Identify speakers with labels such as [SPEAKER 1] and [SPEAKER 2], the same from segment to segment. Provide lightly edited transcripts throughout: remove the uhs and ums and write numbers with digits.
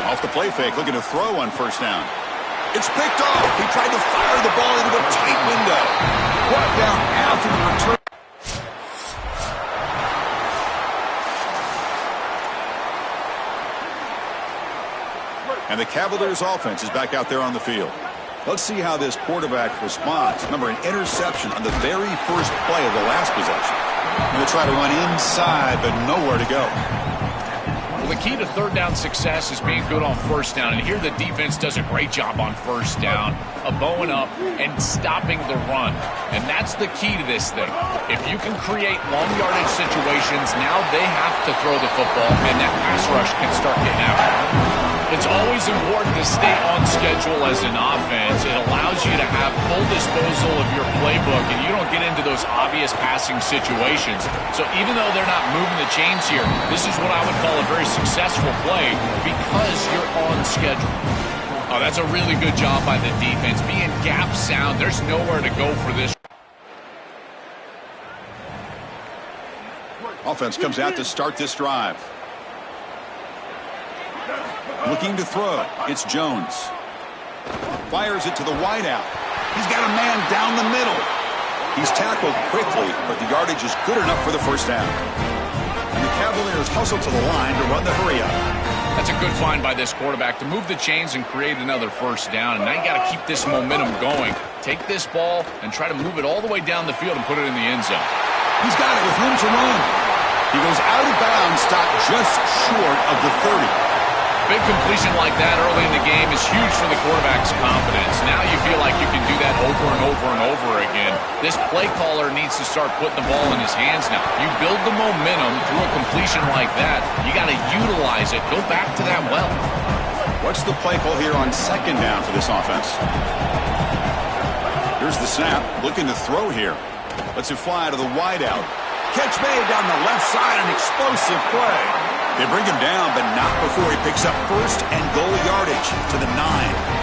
[SPEAKER 1] Off the play fake, looking to throw on first down. It's picked off. He tried to fire the ball into a tight window. Brought down after the return. And the Cavaliers offense is back out there on the field. Let's see how this quarterback responds. Remember, an interception on the very first play of the last possession. Going to try to run inside, but nowhere to go.
[SPEAKER 2] Well, the key to third down success is being good on first down. And here the defense does a great job on first down of bowing up and stopping the run. And that's the key to this thing. If you can create long yardage situations, now they have to throw the football, and that pass rush can start getting out. It's always important to stay on schedule as an offense. It allows you to have full disposal of your playbook, and you don't get into those obvious passing situations. So even though they're not moving the chains here, this is what I would call a very successful play because you're on schedule. Oh, that's a really good job by the defense. Being gap sound, there's nowhere to go for this.
[SPEAKER 1] Offense comes out to start this drive. Looking to throw. It's Jones. Fires it to the wideout. He's got a man down the middle. He's tackled quickly, but the yardage is good enough for the first down. And the Cavaliers hustle to the line to run the hurry-up.
[SPEAKER 2] That's a good find by this quarterback to move the chains and create another first down. And now you got to keep this momentum going. Take this ball and try to move it all the way down the field and put it in the end zone.
[SPEAKER 1] He's got it with room to run. He goes out of bounds, stopped just short of the 30.
[SPEAKER 2] Big completion like that early in the game is huge for the quarterback's confidence. Now you feel like you can do that over and over and over again. This play caller needs to start putting the ball in his hands now. You build the momentum through a completion like that. You got to utilize it. Go back to that well.
[SPEAKER 1] What's the play call here on second down for this offense? Here's the snap. Looking to throw here. Lets it fly to the wideout. Catch made down the left side. An explosive play. They bring him down, but not before he picks up first and goal yardage to the 9.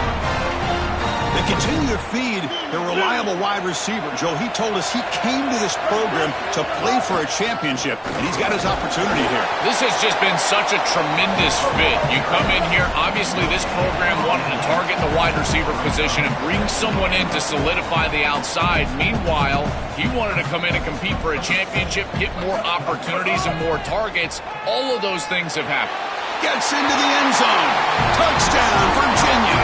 [SPEAKER 1] They continue to feed their reliable wide receiver. Joe, he told us he came to this program to play for a championship, and he's got his opportunity here.
[SPEAKER 2] This has just been such a tremendous fit. You come in here, obviously this program wanted to target the wide receiver position and bring someone in to solidify the outside. Meanwhile, he wanted to come in and compete for a championship, get more opportunities and more targets. All of those things have happened.
[SPEAKER 1] Gets into the end zone. Touchdown, Virginia.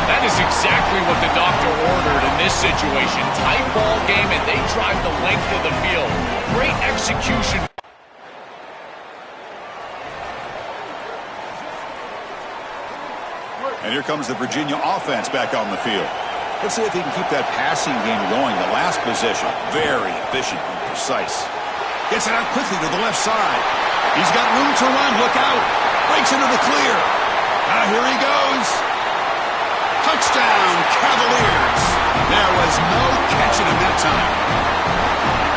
[SPEAKER 2] That is exactly what the doctor ordered in this situation. Tight ball game, and they drive the length of the field. Great execution.
[SPEAKER 1] And here comes the Virginia offense back on the field. Let's see if he can keep that passing game going. The last possession, very efficient and precise. Gets it out quickly to the left side. He's got room to run. Look out. Breaks into the clear. Now here he goes. Touchdown, Cavaliers. There was no catching him that time.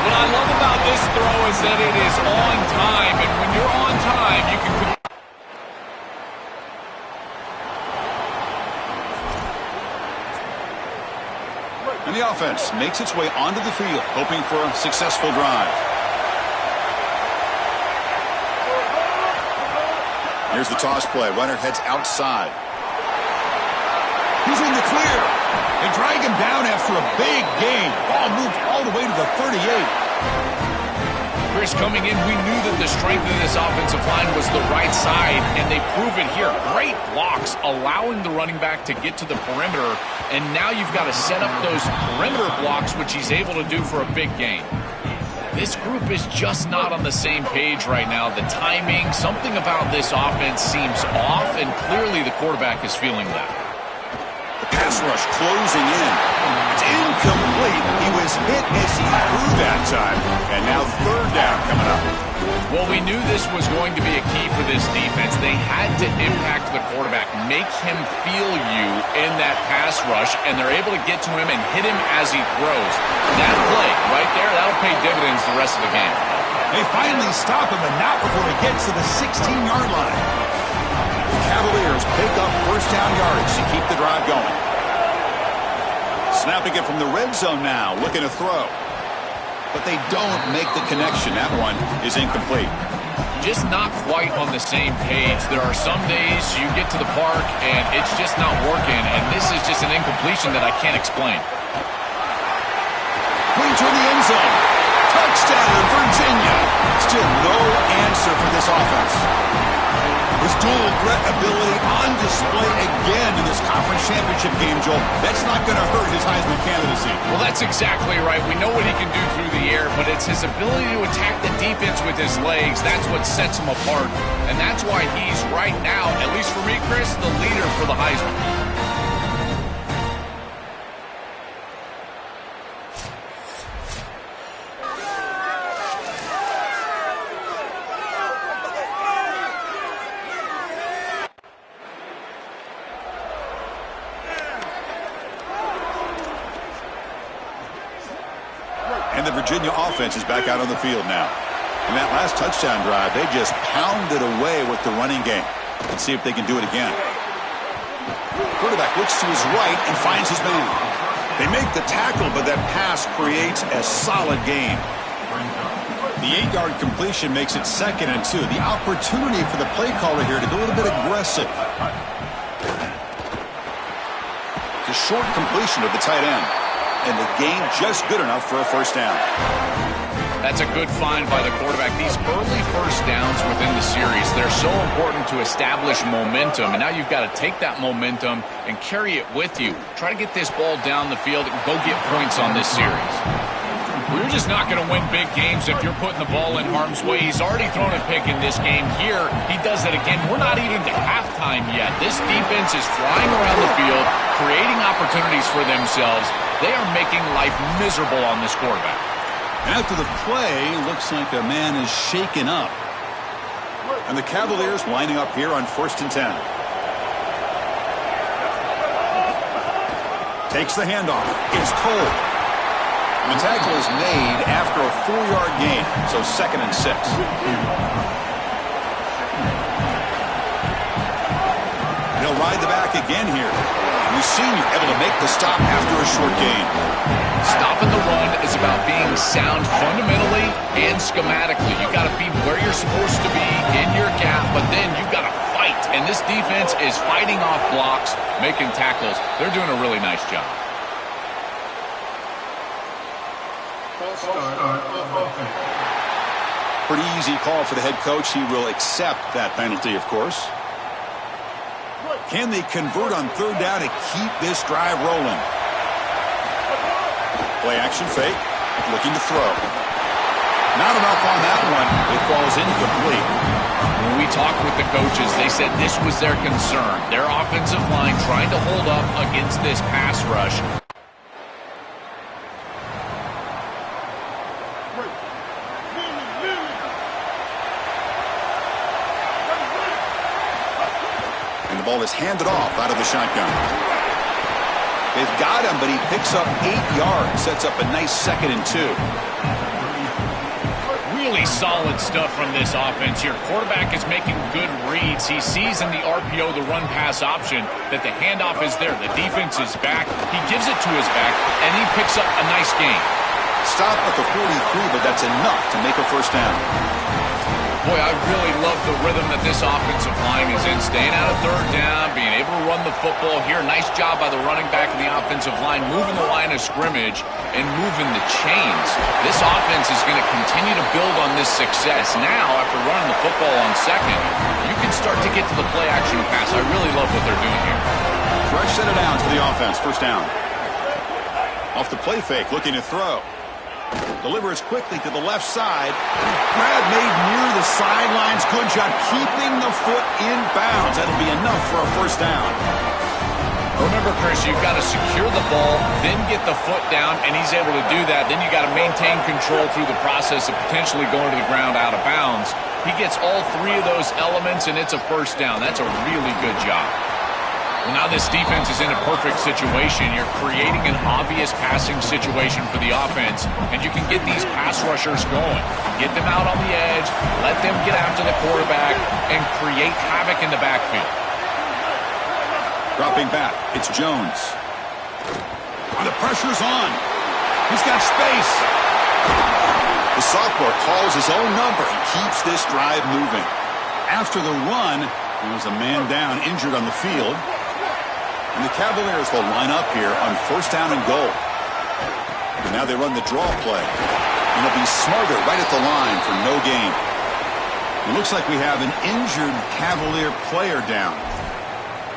[SPEAKER 2] What I love about this throw is that it is on time, and when you're on time, you can...
[SPEAKER 1] And the offense makes its way onto the field, hoping for a successful drive. Here's the toss play. Runner heads outside. He's in the clear. They drag him down after a big gain. Ball moved all the way to the 38.
[SPEAKER 2] Chris, coming in, we knew that the strength of this offensive line was the right side, and they prove it here. Great blocks, allowing the running back to get to the perimeter, and now you've got to set up those perimeter blocks, which he's able to do for a big gain. This group is just not on the same page right now. The timing, something about this offense seems off, and clearly the quarterback is feeling that.
[SPEAKER 1] Pass rush closing in. It's incomplete. He was hit as he threw that time. And now third down coming up.
[SPEAKER 2] Well, we knew this was going to be a key for this defense. They had to impact the quarterback, make him feel you in that pass rush, and they're able to get to him and hit him as he throws. That play right there, that'll pay dividends the rest of the game.
[SPEAKER 1] They finally stop him, and not before he gets to the 16-yard line. The Cavaliers pick up first down yardage to keep the drive going. Snapping it from the red zone now, looking to throw. but they don't make the connection. That one is incomplete.
[SPEAKER 2] Just not quite on the same page. There are some days you get to the park and it's just not working, and this is just an incompletion that I can't explain.
[SPEAKER 1] Clean to the end zone. Touchdown, Virginia. Still no answer for this offense. His dual threat ability on display again in this conference championship game, Joel. That's not going to hurt his Heisman candidacy.
[SPEAKER 2] Well, that's exactly right. We know what he can do through the air, but it's his ability to attack the defense with his legs. That's what sets him apart, and that's why he's right now, at least for me, Chris, the leader for the Heisman.
[SPEAKER 1] And the Virginia offense is back out on the field now. In that last touchdown drive, they just pounded away with the running game. Let's see if they can do it again. Quarterback looks to his right and finds his man. They make the tackle, but that pass creates a solid gain. The 8-yard completion makes it 2nd and 2. The opportunity for the play caller here to go a little bit aggressive. It's a short completion of the tight end. And the gain just good enough for a first down.
[SPEAKER 2] That's a good find by the quarterback. These early first downs within the series, they're so important to establish momentum. And now you've got to take that momentum and carry it with you. Try to get this ball down the field and go get points on this series. We're just not going to win big games if you're putting the ball in harm's way. He's already thrown a pick in this game. Here, he does it again. We're not even to halftime yet. This defense is flying around the field, creating opportunities for themselves. They are making life miserable on this quarterback.
[SPEAKER 1] After the play, looks like a man is shaken up. And the Cavaliers lining up here on 1st and 10. Takes the handoff. Is told. And the tackle is made after a 4-yard gain, so 2nd and 6. He'll ride the back again here. We've seen you able to make the stop after a short gain.
[SPEAKER 2] Stopping the run is about being sound fundamentally and schematically. You got to be where you're supposed to be in your gap, but then you got to fight. And this defense is fighting off blocks, making tackles. They're doing a really nice job.
[SPEAKER 1] Pretty easy call for the head coach. He will accept that penalty, of course. Can they convert on 3rd down to keep this drive rolling? Play action fake. Looking to throw. Not enough on that one. It falls incomplete.
[SPEAKER 2] When we talked with the coaches, they said this was their concern. Their offensive line trying to hold up against this pass rush.
[SPEAKER 1] Ball is handed off out of the shotgun. They've got him, but he picks up 8 yards, sets up a nice 2nd and 2.
[SPEAKER 2] Really solid stuff from this offense here. Quarterback is making good reads. He sees in the RPO, the run-pass option, that the handoff is there. The defense is back. He gives it to his back, and he picks up a nice gain.
[SPEAKER 1] Stop at the 43, but that's enough to make a first down.
[SPEAKER 2] Boy, I really love the rhythm that this offensive line is in. Staying out of 3rd down, being able to run the football here. Nice job by the running back and the offensive line, moving the line of scrimmage and moving the chains. This offense is going to continue to build on this success. Now, after running the football on 2nd, you can start to get to the play action pass. I really love what they're doing here.
[SPEAKER 1] Fresh set of downs for the offense. First down. Off the play fake, looking to throw. Delivers quickly to the left side. Grab made near the sidelines. Good job keeping the foot in bounds. That'll be enough for a first down.
[SPEAKER 2] Remember, Chris, you've got to secure the ball, then get the foot down, and he's able to do that. Then you got to maintain control through the process of potentially going to the ground out of bounds. He gets all 3 of those elements, and it's a first down. That's a really good job. Well, now this defense is in a perfect situation. You're creating an obvious passing situation for the offense, and you can get these pass rushers going. Get them out on the edge, let them get after the quarterback, and create havoc in the backfield.
[SPEAKER 1] Dropping back, it's Jones. The pressure's on. He's got space. The sophomore calls his own number and keeps this drive moving. After the run, there was a man down injured on the field. And the Cavaliers will line up here on 1st down and goal. And now they run the draw play. And it'll be Smarter right at the line for no gain. It looks like we have an injured Cavalier player down.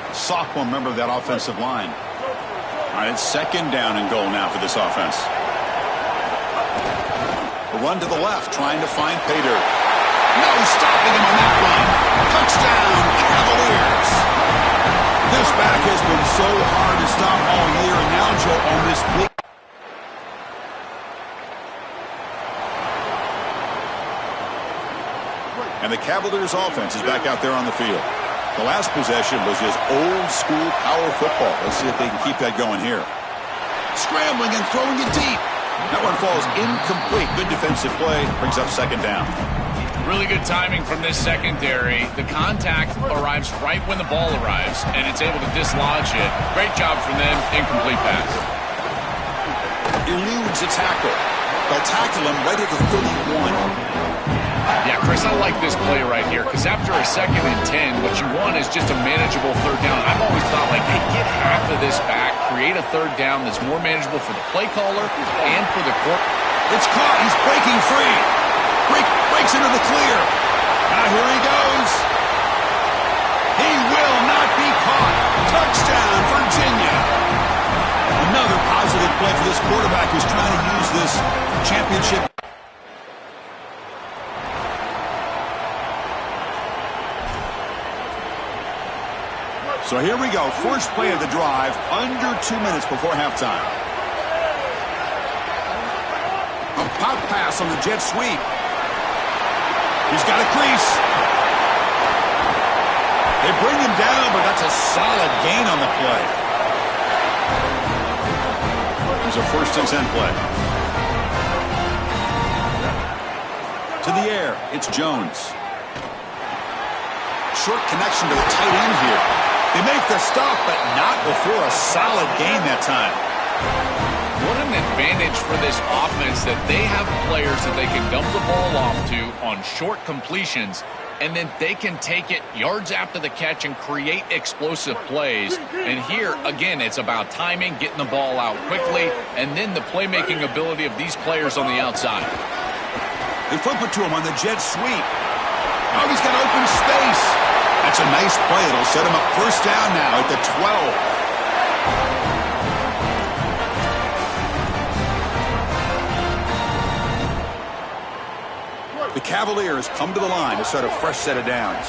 [SPEAKER 1] A sophomore member of that offensive line. All right, it's 2nd down and goal now for this offense. A run to the left, trying to find Pater. No stopping him on that one. Touchdown, Cavaliers. This back has been so hard to stop all year, and now Joe on this big. And the Cavaliers offense is back out there on the field. The last possession was just old school power football. Let's see if they can keep that going here. Scrambling and throwing it deep. That one falls incomplete. Good defensive play. Brings up 2nd down.
[SPEAKER 2] Really good timing from this secondary. The contact arrives right when the ball arrives, and it's able to dislodge it. Great job from them. Incomplete pass.
[SPEAKER 1] Eludes a tackle. They'll tackle him right at the 31.
[SPEAKER 2] Yeah, Chris, I like this play right here because after a 2nd and 10, what you want is just a manageable 3rd down. I've always thought, like, hey, get half of this back, create a 3rd down that's more manageable for the play caller and for the court.
[SPEAKER 1] It's caught. He's breaking free. Breaks into the clear. Now here he goes. He will not be caught. Touchdown, Virginia. Another positive play for this quarterback who's trying to use this championship. So here we go. First play of the drive, under 2 minutes before halftime. A pop pass on the jet sweep. He's got a crease. They bring him down, but that's a solid gain on the play. There's a 1st and 10 play. To the air, it's Jones. Short connection to the tight end here. They make the stop, but not before a solid gain that time.
[SPEAKER 2] What an advantage for this offense that they have players that they can dump the ball off to on short completions, and then they can take it yards after the catch and create explosive plays. And here, again, it's about timing, getting the ball out quickly, and then the playmaking ability of these players on the outside.
[SPEAKER 1] They flip it to him on the jet sweep. Oh, he's got open space. That's a nice play. It'll set him up 1st down now at the 12. The Cavaliers come to the line to start a fresh set of downs.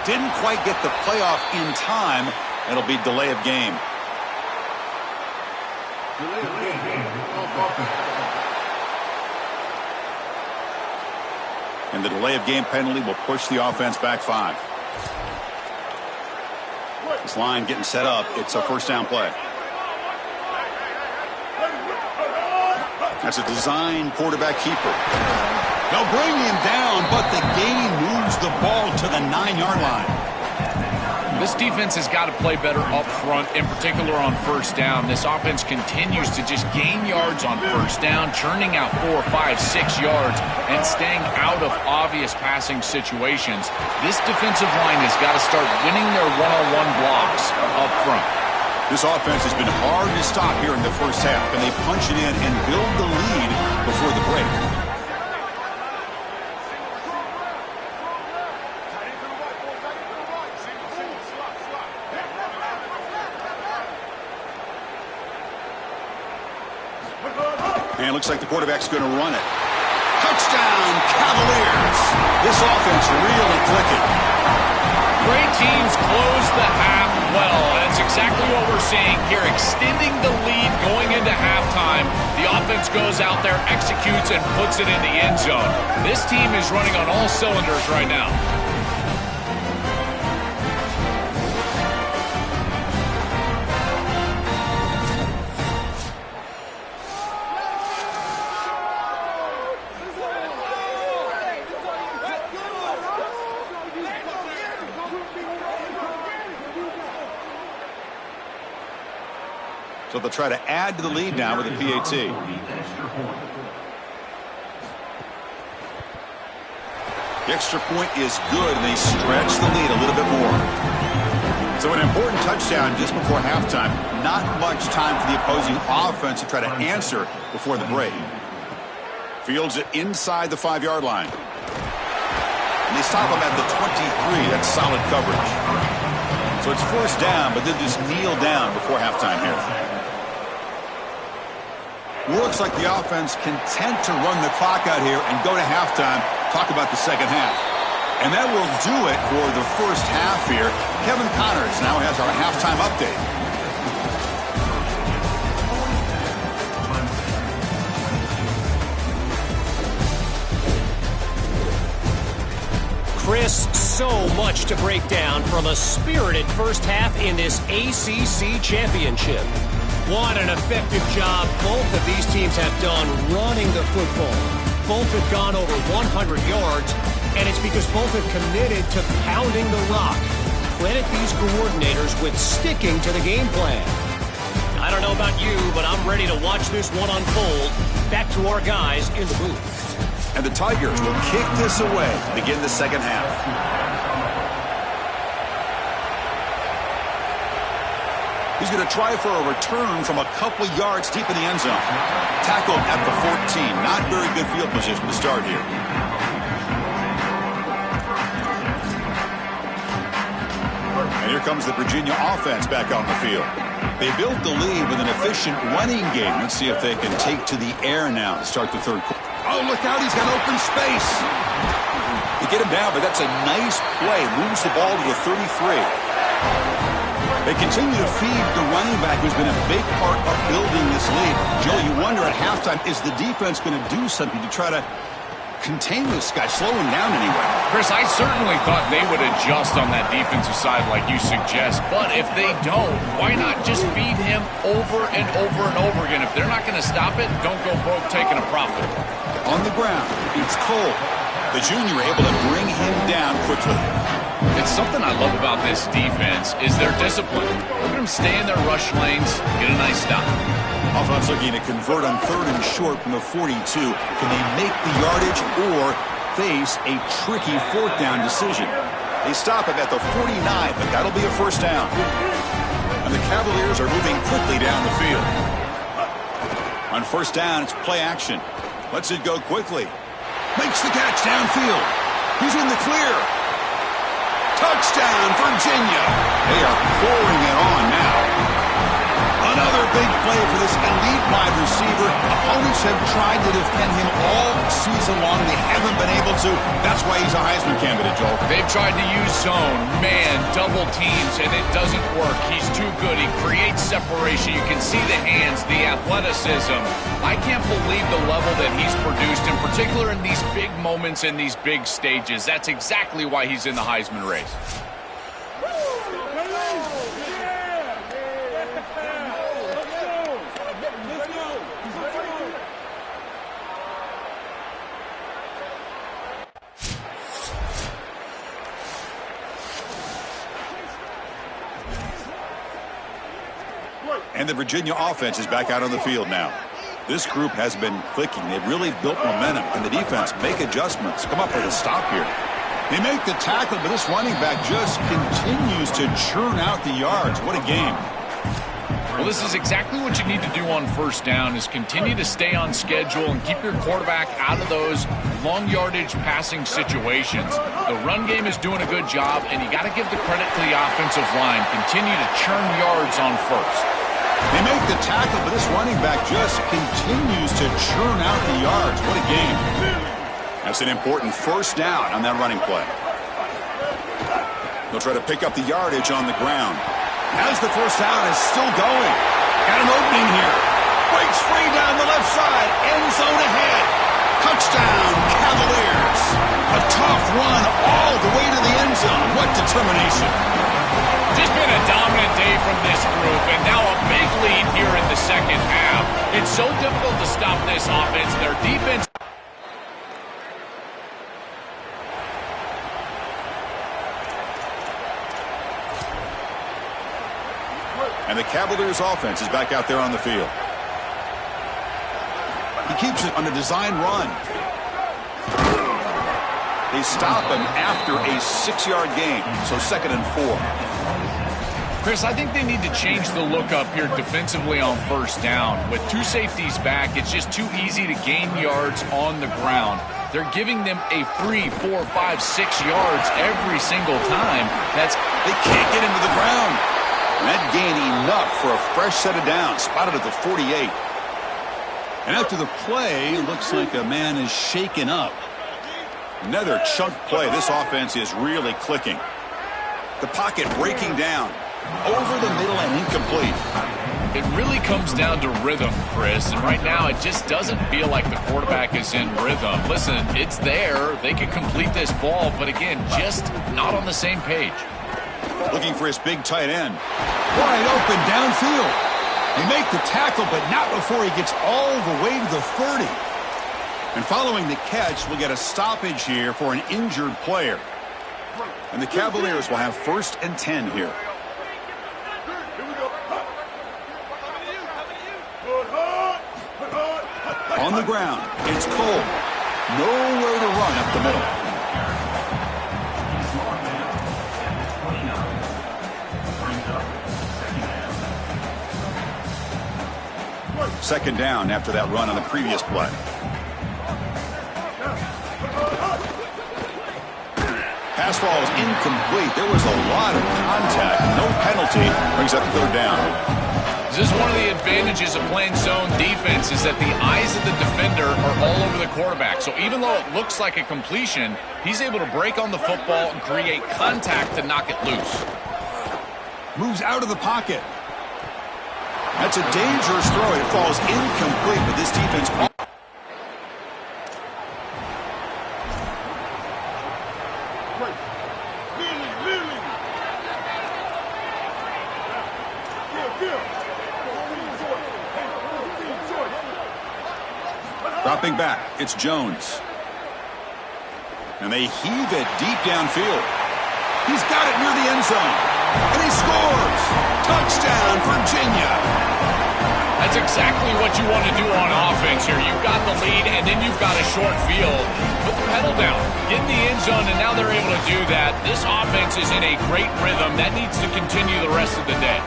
[SPEAKER 1] Didn't quite get the playoff in time. It'll be delay of game. And the delay of game penalty will push the offense back 5. This line getting set up. It's a 1st down play. That's a design quarterback keeper. They'll bring him down, but the gain moves the ball to the 9-yard line.
[SPEAKER 2] This defense has got to play better up front, in particular on 1st down. This offense continues to just gain yards on 1st down, churning out 4, 5, 6 yards, and staying out of obvious passing situations. This defensive line has got to start winning their one-on-one blocks up front.
[SPEAKER 1] This offense has been hard to stop here in the 1st half, and they punch it in and build the lead before the break. And it looks like the quarterback's going to run it. Touchdown, Cavaliers. This offense really clicking.
[SPEAKER 2] Great teams close the half well. That's exactly what we're seeing here. Extending the lead going into halftime. The offense goes out there, executes, and puts it in the end zone. This team is running on all cylinders right now.
[SPEAKER 1] So they'll try to add to the lead now with a PAT. The extra point is good, and they stretch the lead a little bit more. So an important touchdown just before halftime. Not much time for the opposing offense to try to answer before the break. Fields it inside the 5-yard line. And they stop him at the 23. That's solid coverage. So it's first down, but then just kneel down before halftime here. Looks like the offense content to run the clock out here and go to halftime. Talk about the second half. And that will do it for the first half here. Kevin Connors now has our halftime update.
[SPEAKER 3] Chris, so much to break down from a spirited first half in this ACC championship. What an effective job both of these teams have done running the football. Both have gone over 100 yards, and it's because both have committed to pounding the rock. Credit these coordinators with sticking to the game plan. I don't know about you, but I'm ready to watch this one unfold. Back to our guys in the booth.
[SPEAKER 1] And the Tigers will kick this away to begin the second half. He's going to try for a return from a couple yards deep in the end zone. Tackled at the 14. Not very good field position to start here. And here comes the Virginia offense back on the field. They built the lead with an efficient running game. Let's see if they can take to the air now to start the third quarter. Oh, look out. He's got open space. They get him down, but that's a nice play. Moves the ball to the 33. They continue to feed the running back, who's been a big part of building this lead. Joe, you wonder at halftime, is the defense going to do something to try to contain this guy, slow him down anyway?
[SPEAKER 2] Chris, I certainly thought they would adjust on that defensive side like you suggest. But if they don't, why not just feed him over and over and over again? If they're not going to stop it, don't go broke taking a profit.
[SPEAKER 1] On the ground, it's Cole. The junior able to bring him down quickly.
[SPEAKER 2] It's something I love about this defense is their discipline. Look at them stay in their rush lanes, get a nice stop.
[SPEAKER 1] Offense looking to convert on 3rd and short from the 42. Can they make the yardage or face a tricky 4th down decision? They stop him at the 49, but that'll be a first down. And the Cavaliers are moving quickly down the field. On first down, it's play action. Lets it go quickly. Makes the catch downfield. He's in the clear. Touchdown, Virginia. They are pouring it on now. Another big play for this elite wide receiver. Opponents have tried to defend him all season long. They haven't been able to. That's why he's a Heisman candidate, Joel.
[SPEAKER 2] They've tried to use zone, man, double teams, and it doesn't work. He's too good. He creates separation. You can see the hands, the athleticism. I can't believe the level that he's produced, in particular in these big moments, in these big stages. That's exactly why he's in the Heisman race.
[SPEAKER 1] And the Virginia offense is back out on the field now. This group has been clicking. They've really built momentum. And the defense make adjustments. Come up with a stop here. They make the tackle, but this running back just continues to churn out the yards. What a game.
[SPEAKER 2] Well, this is exactly what you need to do on first down, is continue to stay on schedule and keep your quarterback out of those long yardage passing situations. The run game is doing a good job, and you got to give the credit to the offensive line. Continue to churn yards on first.
[SPEAKER 1] They make the tackle, but this running back just continues to churn out the yards. What a game. That's an important first down on that running play. They'll try to pick up the yardage on the ground. As the first down is still going. Got an opening here. Breaks free down the left side. End zone ahead. Touchdown, Cavaliers. A tough run all the way to the end zone. What determination.
[SPEAKER 2] Just been a dominant day from this group, and now a big lead here in the second half. It's so difficult to stop this offense. Their defense...
[SPEAKER 1] And the Cavaliers offense is back out there on the field. He keeps it on a design run. They stop him after a 6-yard gain, so 2nd and 4.
[SPEAKER 2] Chris, I think they need to change the look up here defensively on 1st down. With 2 safeties back, it's just too easy to gain yards on the ground. They're giving them a free 4, 5, 6 yards every single time.
[SPEAKER 1] They can't get into the ground. And that gain enough for a fresh set of downs, spotted at the 48. And after the play, it looks like a man is shaken up. Another chunk play. This offense is really clicking. The pocket breaking down. Over the middle and incomplete.
[SPEAKER 2] It really comes down to rhythm, Chris. And right now, it just doesn't feel like the quarterback is in rhythm. Listen, it's there. They can complete this ball. But again, just not on the same page.
[SPEAKER 1] Looking for his big tight end. Wide open downfield. They make the tackle, but not before he gets all the way to the 30. And following the catch, we'll get a stoppage here for an injured player. And the Cavaliers will have 1st and 10 here. On the ground, it's Cole. Nowhere to run up the middle. Second down after that run on the previous play. Pass ball is incomplete. There was a lot of contact. No penalty. Brings up 3rd down.
[SPEAKER 2] This is one of the advantages of playing zone defense is that the eyes of the defender are all over the quarterback. So even though it looks like a completion, he's able to break on the football and create contact to knock it loose.
[SPEAKER 1] Moves out of the pocket. That's a dangerous throw. It falls incomplete, but this defense... Dropping back, it's Jones. And they heave it deep downfield. He's got it near the end zone. And he scores! Touchdown, Virginia!
[SPEAKER 2] That's exactly what you want to do on offense here. You've got the lead, and then you've got a short field. Put the pedal down. Get in the end zone, and now they're able to do that. This offense is in a great rhythm. That needs to continue the rest of the day.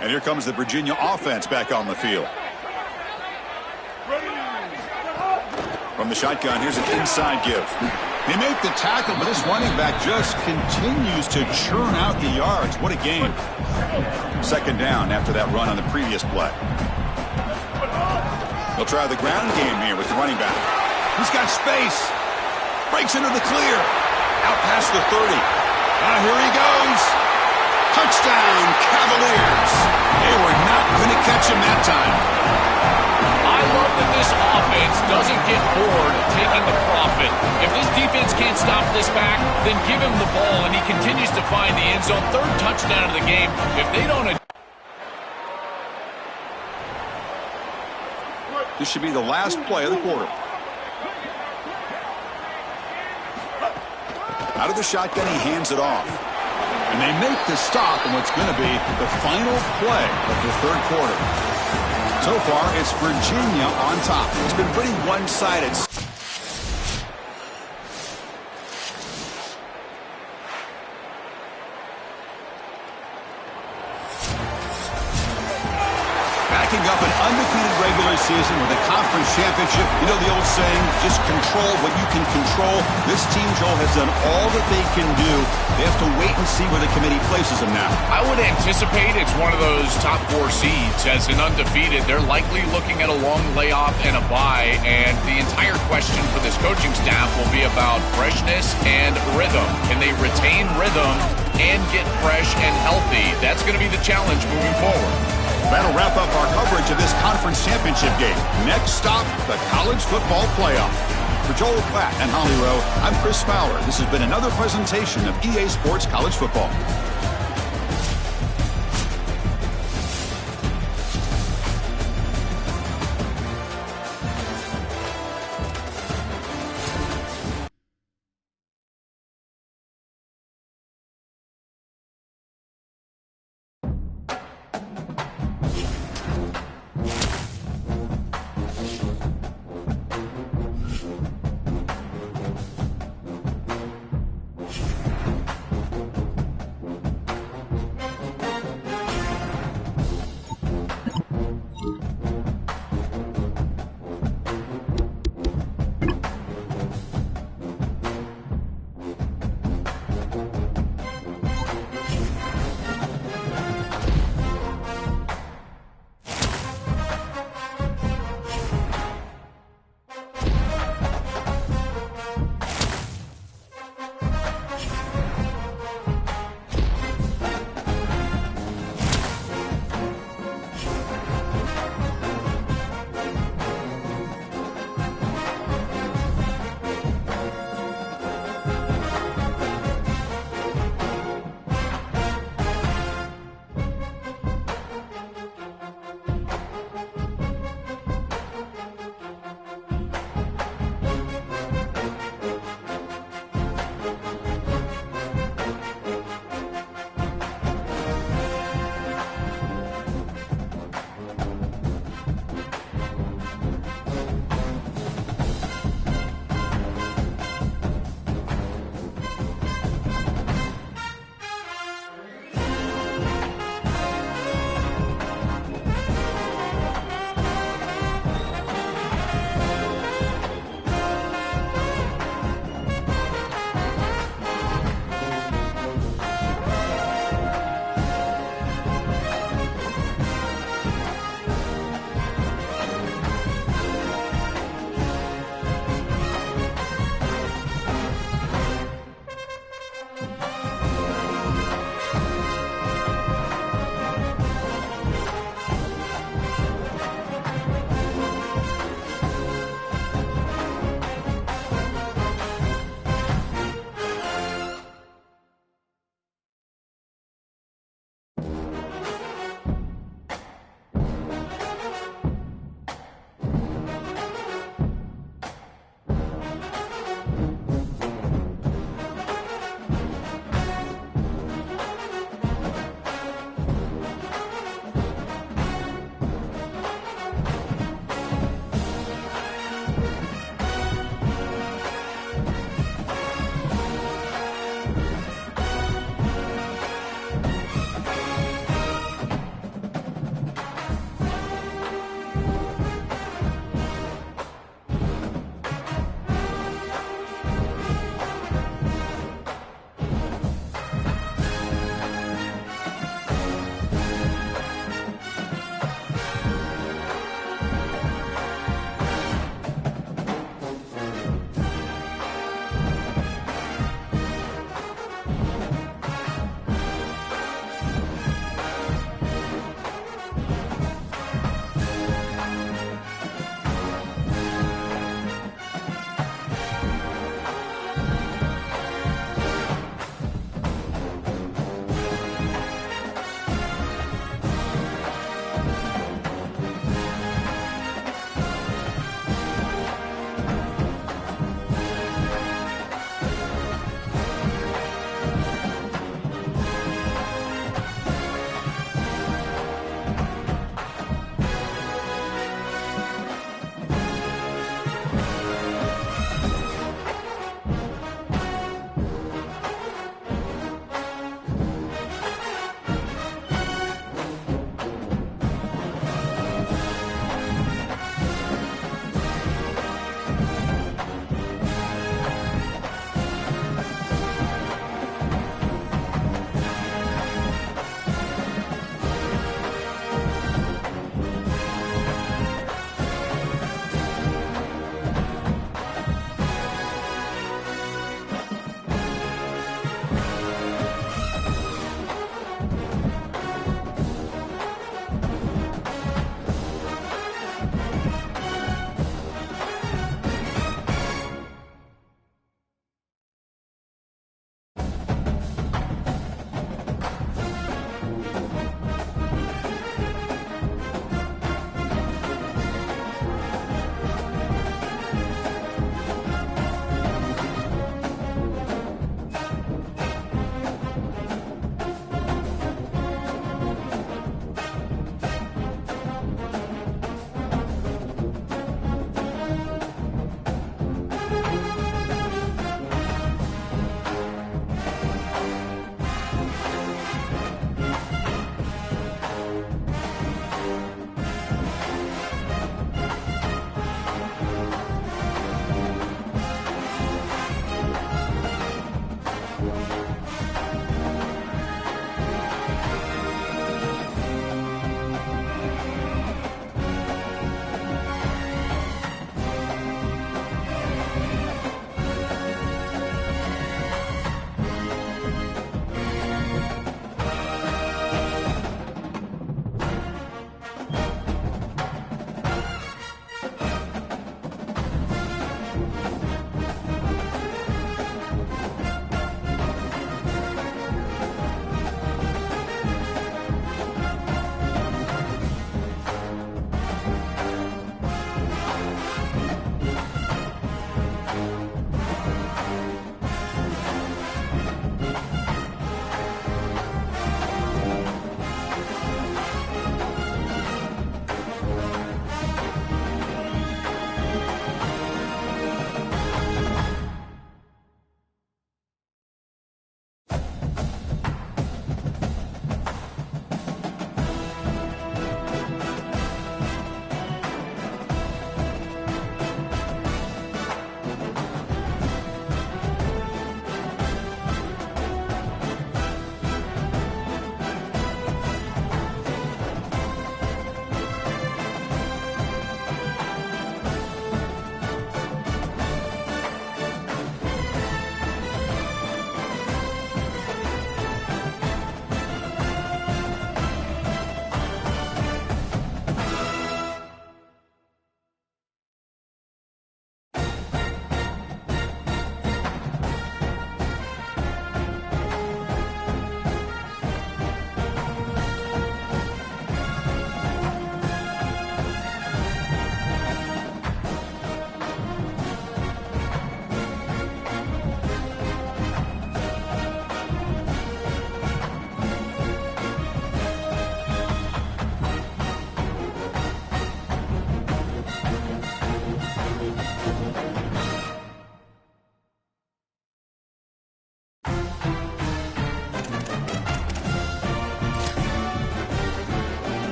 [SPEAKER 1] And here comes the Virginia offense back on the field. From the shotgun, here's an inside give. They make the tackle, but this running back just continues to churn out the yards. What a game. 2nd down after that run on the previous play. They'll try the ground game here with the running back. He's got space. Breaks into the clear. Out past the 30. Here he goes. Touchdown, Cavaliers. They were not going to catch him that time.
[SPEAKER 2] I love that this offense doesn't get bored taking the profit. If this defense can't stop this back, then give him the ball, and he continues to find the end zone. 3rd touchdown of the game. If they don't...
[SPEAKER 1] This should be the last play of the quarter. Out of the shotgun, he hands it off. And they make the stop in what's going to be the final play of the 3rd quarter. So far, it's Virginia on top. It's been pretty one-sided. Backing up an undefeated regular season with a conference championship. You know the old saying, just control what you can control. This team, Joel, has done all that they can do. They have to wait and see where the committee places them now.
[SPEAKER 2] I would anticipate it's one of those top 4 seeds. As an undefeated, they're likely looking at a long layoff and a bye. And the entire question for this coaching staff will be about freshness and rhythm. Can they retain rhythm and get fresh and healthy? That's going to be the challenge moving forward.
[SPEAKER 1] That'll wrap up our coverage of this conference championship game. Next stop, the college football playoff. For Joel Klatt and Holly Rowe, I'm Chris Fowler. This has been another presentation of EA Sports College Football.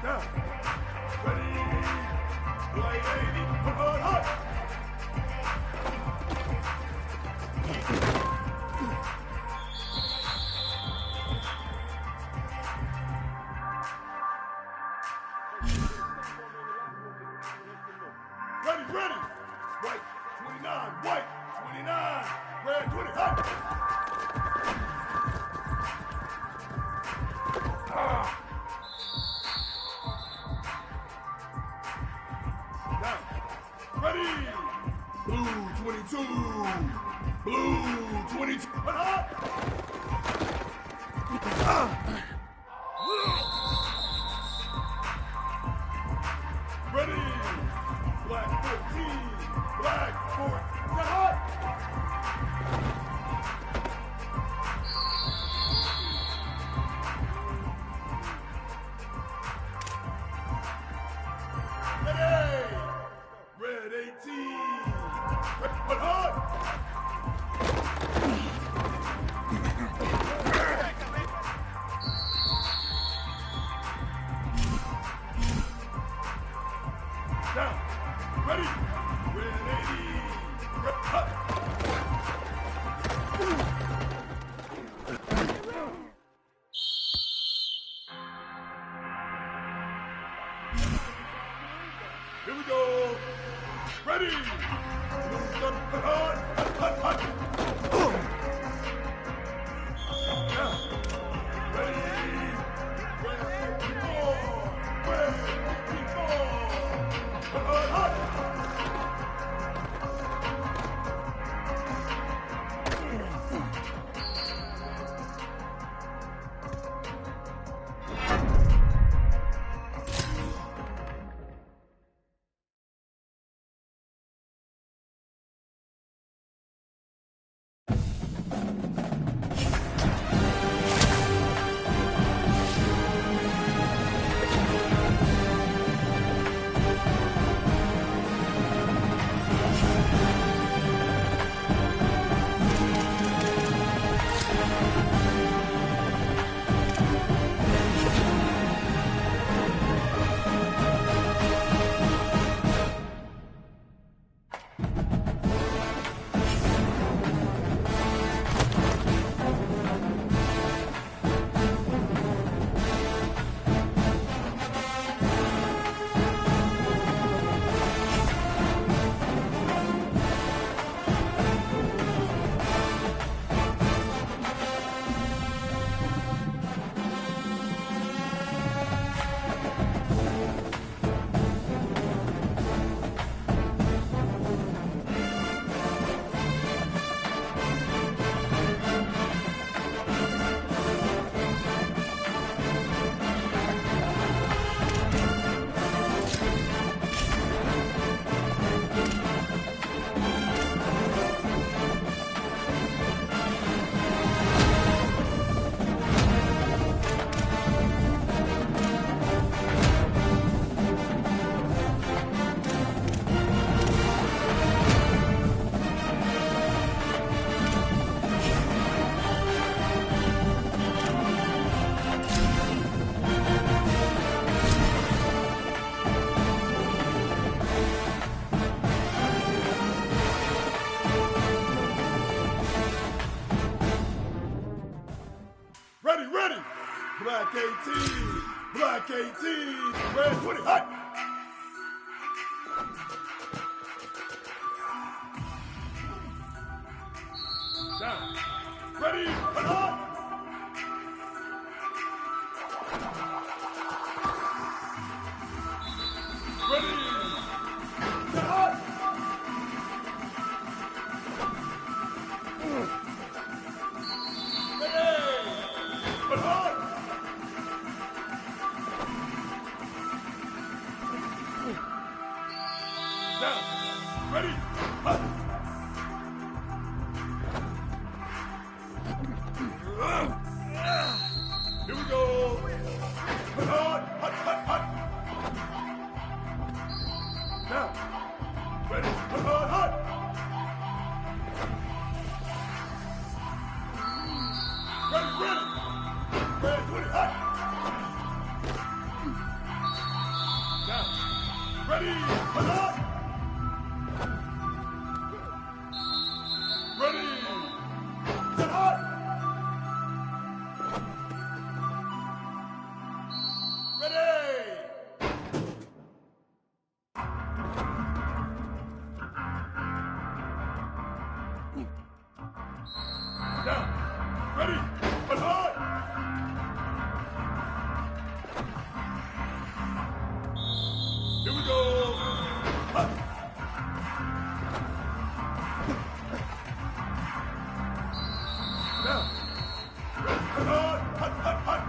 [SPEAKER 4] Down. Ready. White 80. Put on hot. Ready, ready. White 29. White 29. Red 20. Hot. Down. Ready. Blue 22. Blue 22. Put hot. Ready. Black 14. Black 4. Get hot. Ready. Red 18. Put hot. Down. Ready. Red 80. Red hot. Here we go. Ready. Moved up. Put hot. Hot, hot, hot. Down. Ready. Red 54. Red 54. Put hot, hot. Ready, ready. Black 18. Black 18. Red 20. Hot. Down. Ready. Put hot. Ready. Get hot. Put hot! Down. Ready? Hot! Here we go! Put hot! Hot, hot, hot! Down. Ready? Put hot, hot! Ready, ready! Red 20, hot! Ready, set up! Ready, set up! Ready! Down. Ready, set up! Here we go! Hut. Down. Ready, set up! Hut, hut, hut!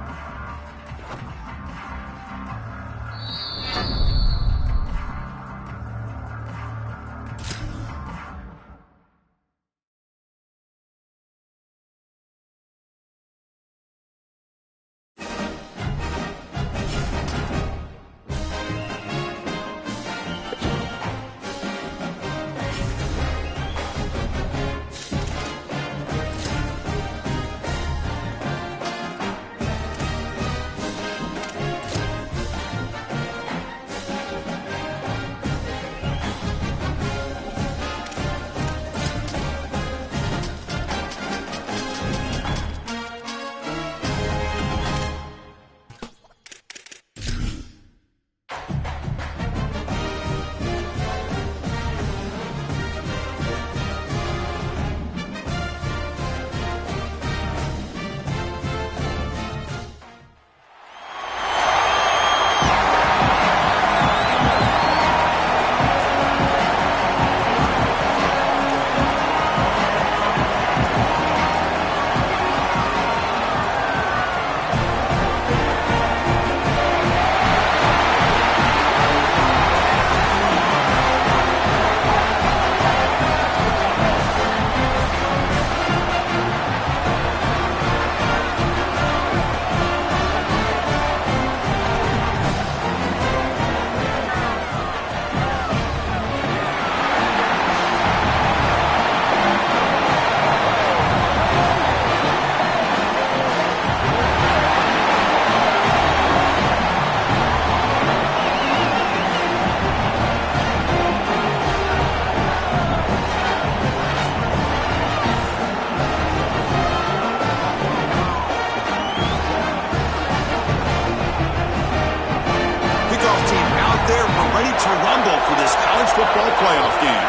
[SPEAKER 1] To rumble for this college football playoff game.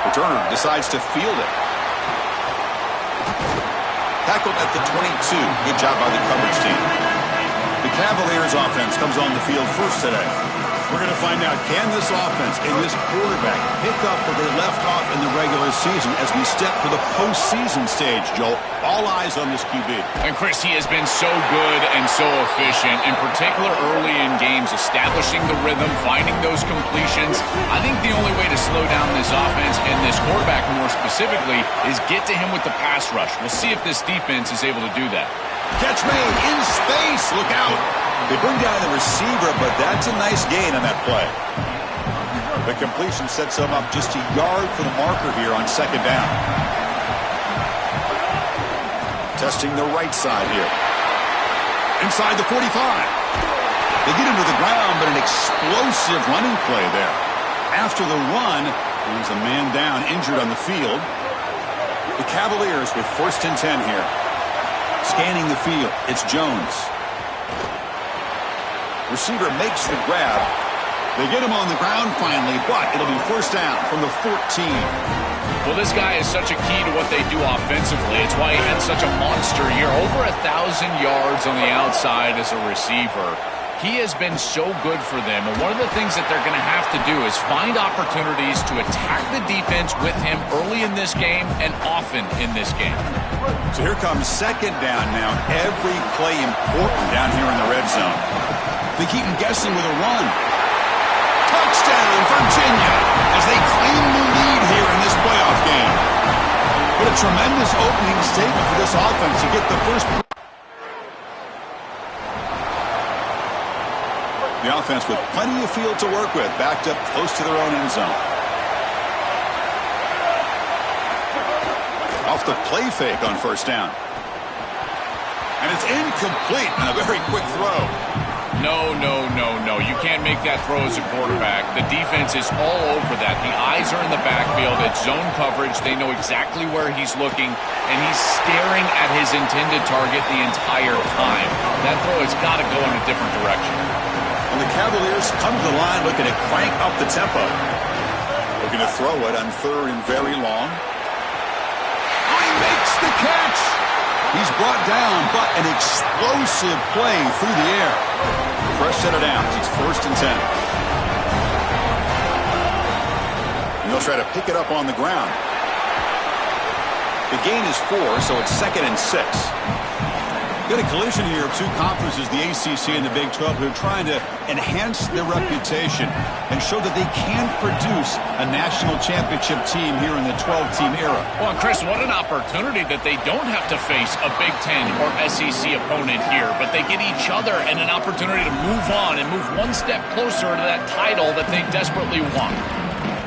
[SPEAKER 1] Returner decides to field it. Tackled at the 22. Good job by the coverage team. The Cavaliers offense comes on the field first today. We're going to find out, can this offense and this quarterback pick up where they left off in the regular season as we step to the postseason stage, Joel? All eyes on this QB.
[SPEAKER 2] And Chris, he has been so good and so efficient, in particular early in games, establishing the rhythm, finding those completions. I think the only way to slow down this offense and this quarterback more specifically is get to him with the pass rush. We'll see if this defense is able to do that.
[SPEAKER 1] Catch made in space. Look out. They bring down the receiver, but that's a nice gain on that play. The completion sets them up just a yard for the marker here on second down. Testing the right side here. Inside the 45. They get into the ground, but an explosive running play there. After the run, there's a man down, injured on the field. The Cavaliers with 1st and 10 here. Scanning the field, it's Jones. Receiver makes the grab. They get him on the ground finally, but it'll be 1st down from the 14.
[SPEAKER 2] Well, this guy is such a key to what they do offensively. It's why he had such a monster year. Over 1,000 yards on the outside as a receiver. He has been so good for them, and one of the things that they're going to have to do is find opportunities to attack the defense with him early in this game and often in this game.
[SPEAKER 1] So here comes 2nd down now. Every play important down here in the red zone. They keep him guessing with a run. Touchdown, Virginia, as they claim the lead here in this playoff game. What a tremendous opening statement for this offense to get the first. The offense with plenty of field to work with, backed up close to their own end zone. Off the play fake on 1st down. And it's incomplete on a very quick throw.
[SPEAKER 2] No, no, no, no. You can't make that throw as a quarterback. The defense is all over that. The eyes are in the backfield. It's zone coverage. They know exactly where he's looking, and he's staring at his intended target the entire time. That throw has got to go in a different direction.
[SPEAKER 1] And the Cavaliers come to the line looking to crank up the tempo. Looking to throw it on 3rd and very long. Oh, he makes the catch! He's brought down, but an explosive play through the air. Fresh set of downs. It's 1st and 10. And they'll try to pick it up on the ground. The gain is 4, so it's 2nd and 6. Got a collision here of 2 conferences, the ACC and the Big 12, who are trying to enhance their reputation and show that they can produce a national championship team here in the 12-team era.
[SPEAKER 2] Well, Chris, what an opportunity that they don't have to face a Big 10 or SEC opponent here, but they get each other and an opportunity to move on and move one step closer to that title that they desperately want.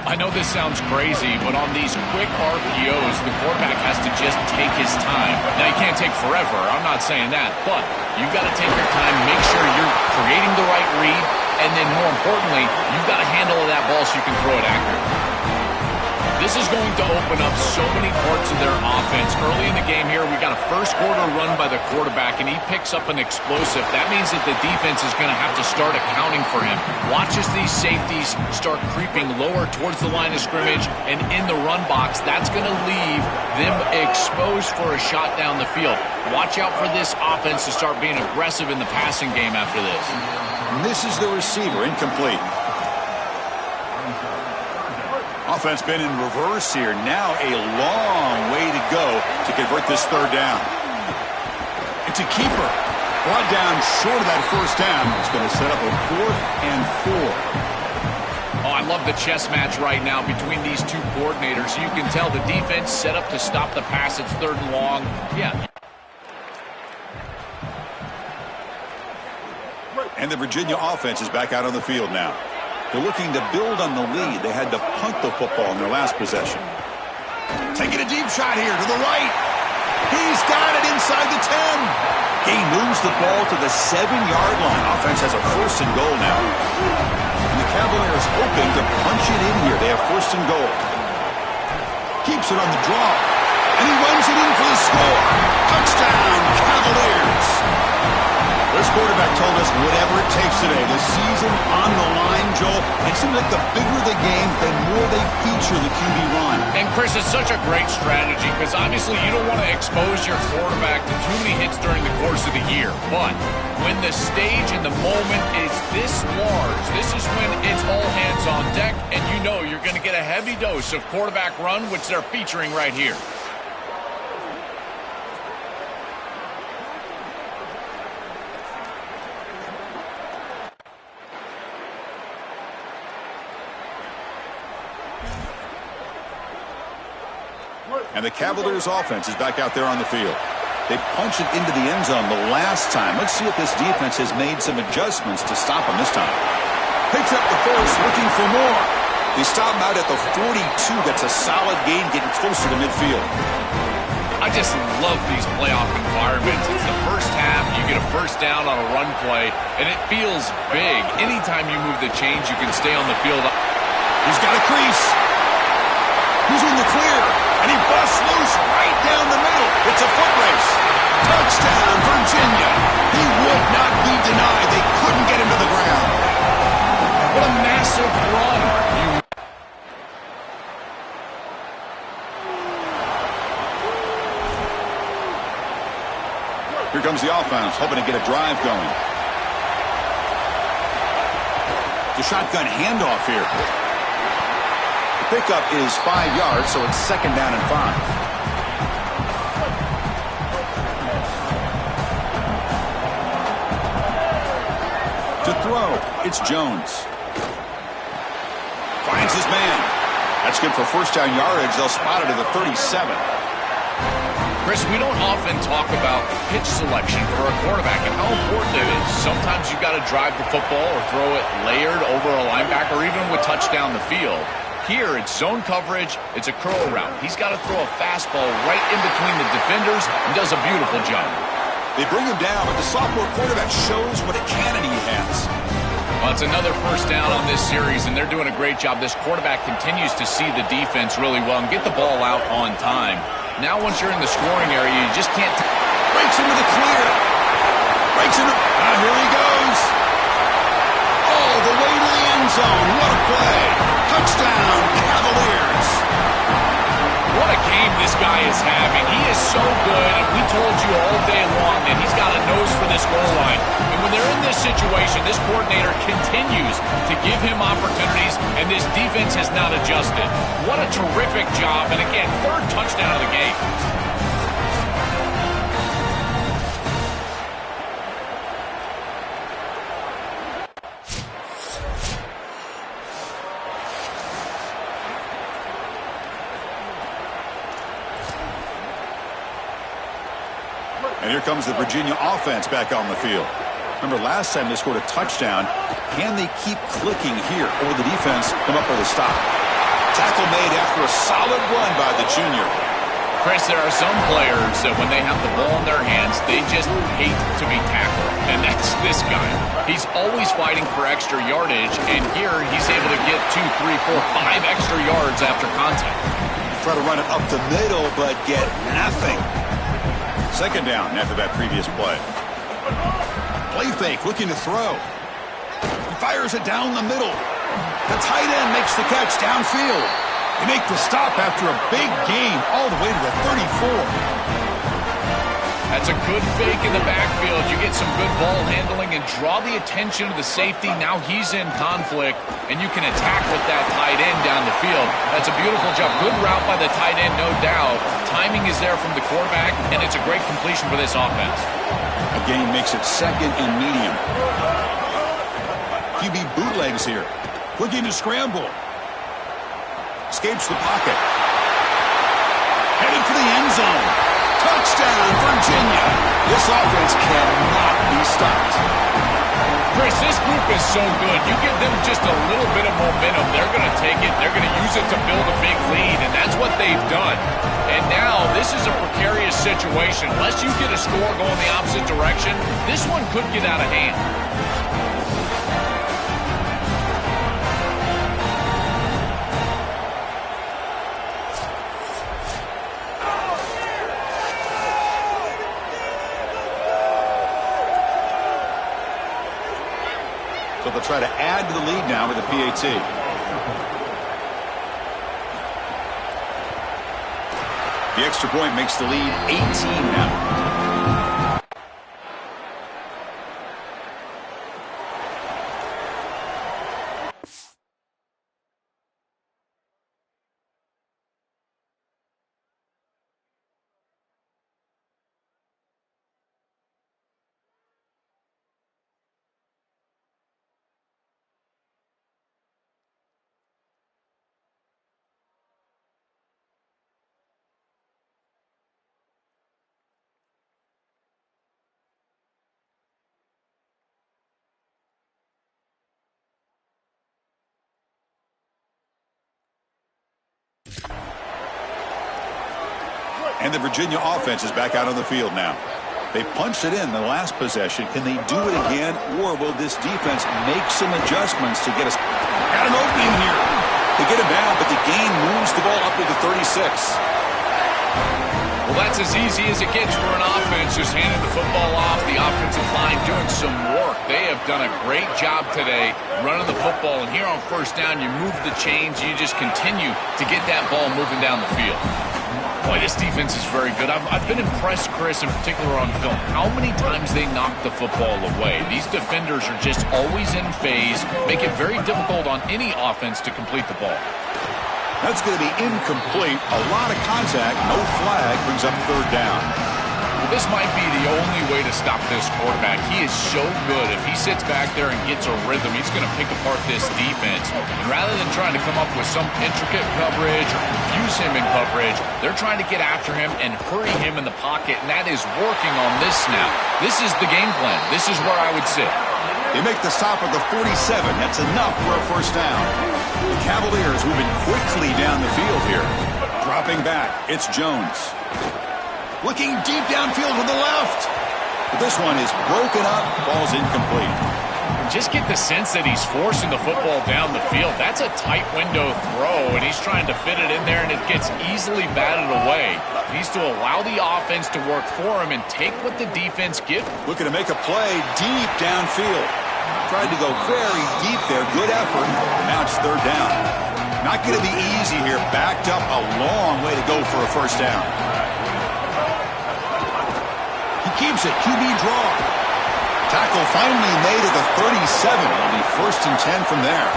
[SPEAKER 2] I know this sounds crazy, but on these quick RPOs, the quarterback has to just take his time. Now, you can't take forever. I'm not saying that, but you've got to take your time, make sure you're creating the right read, and then more importantly, you've got a handle of that ball so you can throw it accurately. This is going to open up so many parts of their offense. Early in the game here, we got a first quarter run by the quarterback, and he picks up an explosive. That means that the defense is going to have to start accounting for him. Watch as these safeties start creeping lower towards the line of scrimmage and in the run box. That's going to leave them exposed for a shot down the field. Watch out for this offense to start being aggressive in the passing game after this.
[SPEAKER 1] Misses the receiver, incomplete. Offense been in reverse here. Now a long way to go to convert this 3rd down. It's a keeper. Brought down short of that 1st down. It's going to set up a 4th and 4.
[SPEAKER 2] Oh, I love the chess match right now between these 2 coordinators. You can tell the defense set up to stop the pass. It's 3rd and long. Yeah.
[SPEAKER 1] And the Virginia offense is back out on the field now. They're looking to build on the lead. They had to punt the football in their last possession. Taking a deep shot here to the right. He's got it inside the 10. He moves the ball to the 7-yard line. Offense has a 1st and goal now. And the Cavaliers hoping to punch it in here. They have 1st and goal. Keeps it on the draw. And he runs it in for the score. Touchdown, Cavaliers. This quarterback told us whatever it takes today. The season on the line, Joel. It seems like the bigger the game, the more they feature the QB run.
[SPEAKER 2] And, Chris, it's such a great strategy because obviously you don't want to expose your quarterback to too many hits during the course of the year. But when the stage and the moment is this large, this is when it's all hands on deck, and you know you're going to get a heavy dose of quarterback run, which they're featuring right here.
[SPEAKER 1] And the Cavaliers offense is back out there on the field. They punch it into the end zone the last time. Let's see if this defense has made some adjustments to stop them this time. Picks up the first, looking for more. They stop him out at the 42. That's a solid gain, getting closer to midfield.
[SPEAKER 2] I just love these playoff environments. It's the first half, you get a 1st down on a run play, and it feels big. Anytime you move the chains, you can stay on the field.
[SPEAKER 1] He's got a crease. He's in the clear, and he busts loose right down the middle. It's a foot race. Touchdown, Virginia. He would not be denied. They couldn't get him to the ground.
[SPEAKER 2] What a massive run.
[SPEAKER 1] Here comes the offense, hoping to get a drive going. The shotgun handoff here. The pickup is 5 yards, so it's 2nd down and 5. To throw, it's Jones. Finds his man. That's good for 1st down yardage. They'll spot it at the 37.
[SPEAKER 2] Chris, we don't often talk about pitch selection for a quarterback and how important it is. Sometimes you've got to drive the football or throw it layered over a linebacker or even with touchdown the field. Here, it's zone coverage. It's a curl route. He's got to throw a fastball right in between the defenders and does a beautiful job.
[SPEAKER 1] They bring him down, but the sophomore quarterback shows what a cannon he has.
[SPEAKER 2] Well, it's another first down on this series, and they're doing a great job. This quarterback continues to see the defense really well and get the ball out on time. Now once you're in the scoring area, you just can't...
[SPEAKER 1] Breaks into the clear. Breaks into... here he goes. All the way to the end zone. What a play. Touchdown, Cavaliers.
[SPEAKER 2] What a game this guy is having. He is so good, and we told you all day long that he's got a nose for this goal line. And when they're in this situation, this coordinator continues to give him opportunities, and this defense has not adjusted. What a terrific job, and again, third touchdown of the game.
[SPEAKER 1] And here comes the Virginia offense back on the field. Remember, last time they scored a touchdown. Can they keep clicking here, or the defense come up with a stop? Tackle made after a solid run by the junior.
[SPEAKER 2] Chris, there are some players that when they have the ball in their hands, they just hate to be tackled. And that's this guy. He's always fighting for extra yardage, and here he's able to get 2, 3, 4, 5 extra yards after contact.
[SPEAKER 1] Try to run it up the middle, but get nothing. Second down after that previous play. Play fake, looking to throw. He fires it down the middle. The tight end makes the catch downfield. They make the stop after a big gain all the way to the 34.
[SPEAKER 2] That's a good fake in the backfield. You get some good ball handling and draw the attention of the safety. Now he's in conflict, and you can attack with that tight end down the field. That's a beautiful job. Good route by the tight end, no doubt. Timing is there from the quarterback, and it's a great completion for this offense.
[SPEAKER 1] A gain makes it second and medium. QB bootlegs here. Looking to scramble. Escapes the pocket. Headed for the end zone. Touchdown, Virginia. This offense cannot be stopped.
[SPEAKER 2] Chris, this group is so good. You give them just a little bit of momentum, they're going to take it. They're going to use it to build a big lead, and that's what they've done. And now this is a precarious situation. Unless you get a score going the opposite direction, this one could get out of hand.
[SPEAKER 1] So they'll try to add to the lead now with the PAT. The extra point makes the lead 18 now. And the Virginia offense is back out on the field now. They punched it in the last possession. Can they do it again, or will this defense make some adjustments to get us? Got an opening here. They get him down, but the gain moves the ball up to the 36.
[SPEAKER 2] Well, that's as easy as it gets for an offense, just handing the football off. The offensive line doing some work. They have done a great job today running the football. And here on first down, you move the chains. You just continue to get that ball moving down the field. Boy, this defense is very good. I've been impressed, Chris, in particular on film, how many times they knock the football away. These defenders are just always in phase, make it very difficult on any offense to complete the ball.
[SPEAKER 1] That's going to be incomplete. A lot of contact, no flag, brings up third down.
[SPEAKER 2] Well, this might be the only way to stop this quarterback. He is so good. If he sits back there and gets a rhythm, he's going to pick apart this defense. And rather than trying to come up with some intricate coverage or confuse him in coverage, they're trying to get after him and hurry him in the pocket, and that is working on this snap. This is the game plan. This is where I would sit.
[SPEAKER 1] They make the stop at the 47. That's enough for a first down. The Cavaliers moving quickly down the field here. Dropping back, it's Jones. Looking deep downfield to the left. But this one is broken up, falls incomplete.
[SPEAKER 2] Just get the sense that he's forcing the football down the field. That's a tight window throw, and he's trying to fit it in there, and it gets easily batted away. He needs to allow the offense to work for him and take what the defense gives.
[SPEAKER 1] Looking to make a play deep downfield. Tried to go very deep there. Good effort. Now it's third down. Not going to be easy here. Backed up a long way to go for a first down. He keeps it. QB draw. Tackle finally made at the 37. It'll be 1st and 10 from there.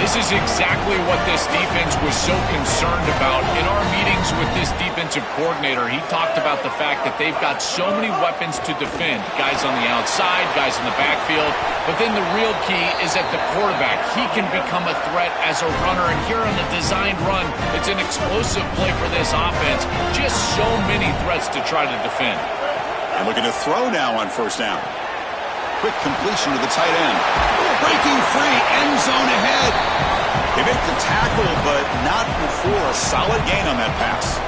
[SPEAKER 2] This is exactly what this defense was so concerned about. In our meetings with this defensive coordinator, he talked about the fact that they've got so many weapons to defend. Guys on the outside, guys in the backfield. But then the real key is at the quarterback. He can become a threat as a runner. And here on the designed run, it's an explosive play for this offense. Just so many threats to try to defend.
[SPEAKER 1] And looking to throw now on first down. Quick completion to the tight end. Breaking free, end zone ahead. They make the tackle, but not before a solid gain on that pass.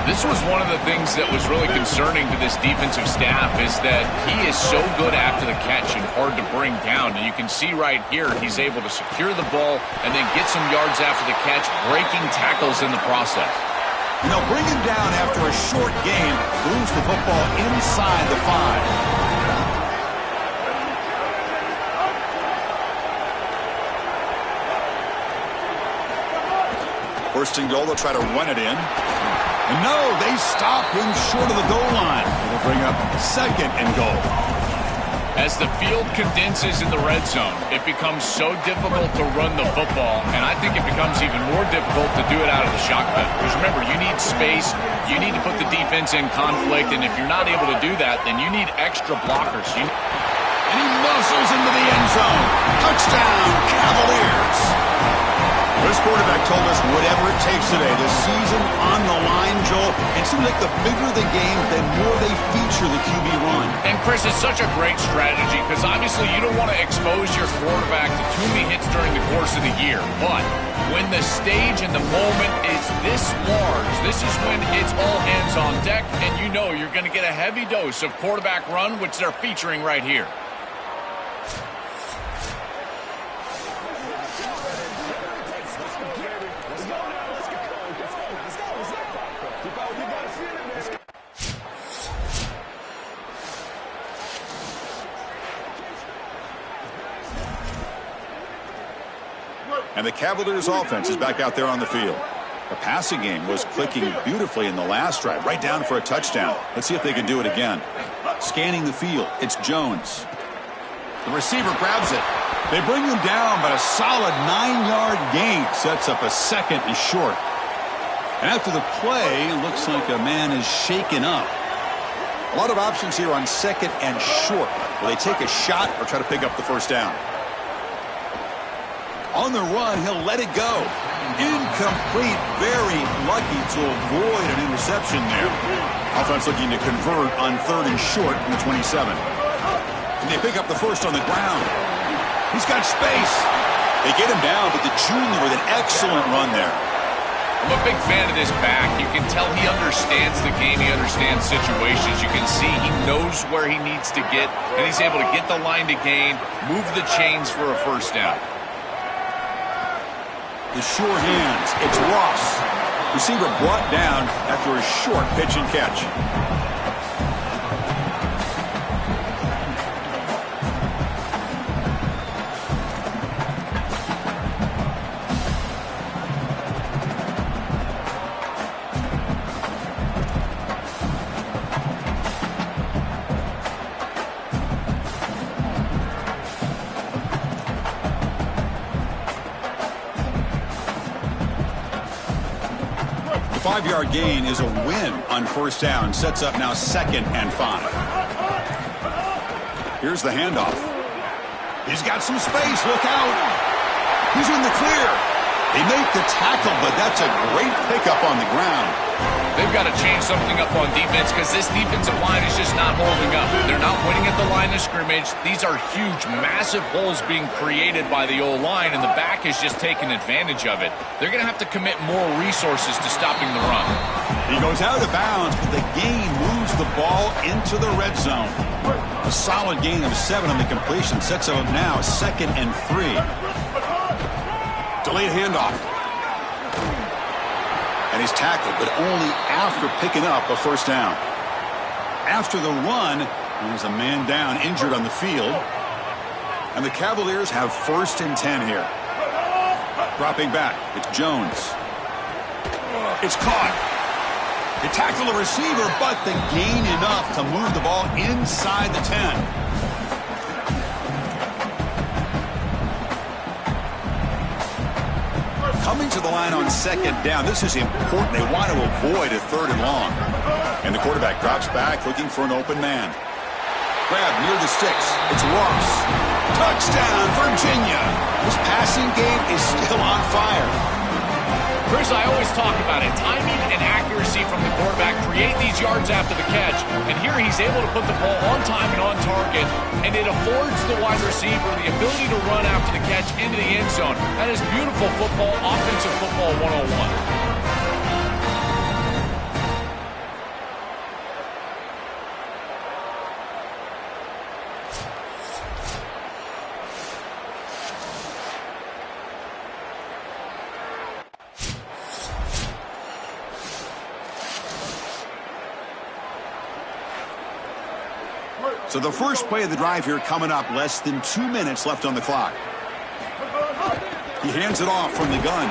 [SPEAKER 2] This was one of the things that was really concerning to this defensive staff is that he is so good after the catch and hard to bring down. And you can see right here, he's able to secure the ball and then get some yards after the catch, breaking tackles in the process.
[SPEAKER 1] And they'll bring him down after a short gain, moves the football inside the 5. First and goal, they'll try to run it in. And no, they stop him short of the goal line. It'll bring up 2nd and goal.
[SPEAKER 2] As the field condenses in the red zone, it becomes so difficult to run the football, and I think it becomes even more difficult to do it out of the shotgun. Because remember, you need space, you need to put the defense in conflict, and if you're not able to do that, then you need extra blockers. And
[SPEAKER 1] he muscles into the end zone. Touchdown, Cavaliers. This quarterback told us whatever it takes today. The season on the line, Joel. It seems like the bigger the game, the more they feature the QB run.
[SPEAKER 2] And, Chris, it's such a great strategy because obviously you don't want to expose your quarterback to too many hits during the course of the year. But when the stage and the moment is this large, this is when it's all hands on deck, and you know you're going to get a heavy dose of quarterback run, which they're featuring right here.
[SPEAKER 1] And the Cavaliers offense is back out there on the field. The passing game was clicking beautifully in the last drive, right down for a touchdown. Let's see if they can do it again. Scanning the field, it's Jones. The receiver grabs it. They bring him down, but a solid 9-yard gain sets up a 2nd and short. And after the play, it looks like a man is shaken up. A lot of options here on 2nd and short. Will they take a shot or try to pick up the first down? On the run, he'll let it go. Incomplete. Very lucky to avoid an interception there. Offense looking to convert on 3rd and short from the 27. And they pick up the first on the ground. He's got space. They get him down, but the junior with an excellent run there.
[SPEAKER 2] I'm a big fan of this back. You can tell he understands the game. He understands situations. You can see he knows where he needs to get, and he's able to get the line to gain, move the chains for a first down.
[SPEAKER 1] The sure hands. It's Ross. Receiver brought down after a short pitch and catch. The 5-yard gain is a win on first down. Sets up now 2nd and 5. Here's the handoff. He's got some space. Look out. He's in the clear. They make the tackle, but that's a great pickup on the ground.
[SPEAKER 2] They've got to change something up on defense because this defensive line is just not holding up. They're not winning at the line of scrimmage. These are huge, massive holes being created by the O-line, and the back is just taking advantage of it. They're going to have to commit more resources to stopping the run.
[SPEAKER 1] He goes out of bounds, but the gain moves the ball into the red zone. A solid gain of 7 on the completion sets him up now 2nd and 3. Delayed handoff. And he's tackled, but only after picking up a first down. After the run, there's a man down, injured on the field. And the Cavaliers have 1st and 10 here. Dropping back, it's Jones. It's caught. They tackle the receiver, but the gain enough to move the ball inside the 10. Coming to the line on 2nd down. This is important. They want to avoid a 3rd and long. And the quarterback drops back looking for an open man. Grab near the sticks. It's Ross. Touchdown, Virginia. This passing game is still on fire.
[SPEAKER 2] Chris, I always talk about it. Timing and accuracy from the quarterback create these yards after the catch. And here he's able to put the ball on time and on target. And it affords the wide receiver the ability to run after the catch into the end zone. That is beautiful football, offensive football 101.
[SPEAKER 1] So the first play of the drive here coming up, less than 2 minutes left on the clock. He hands it off from the gun.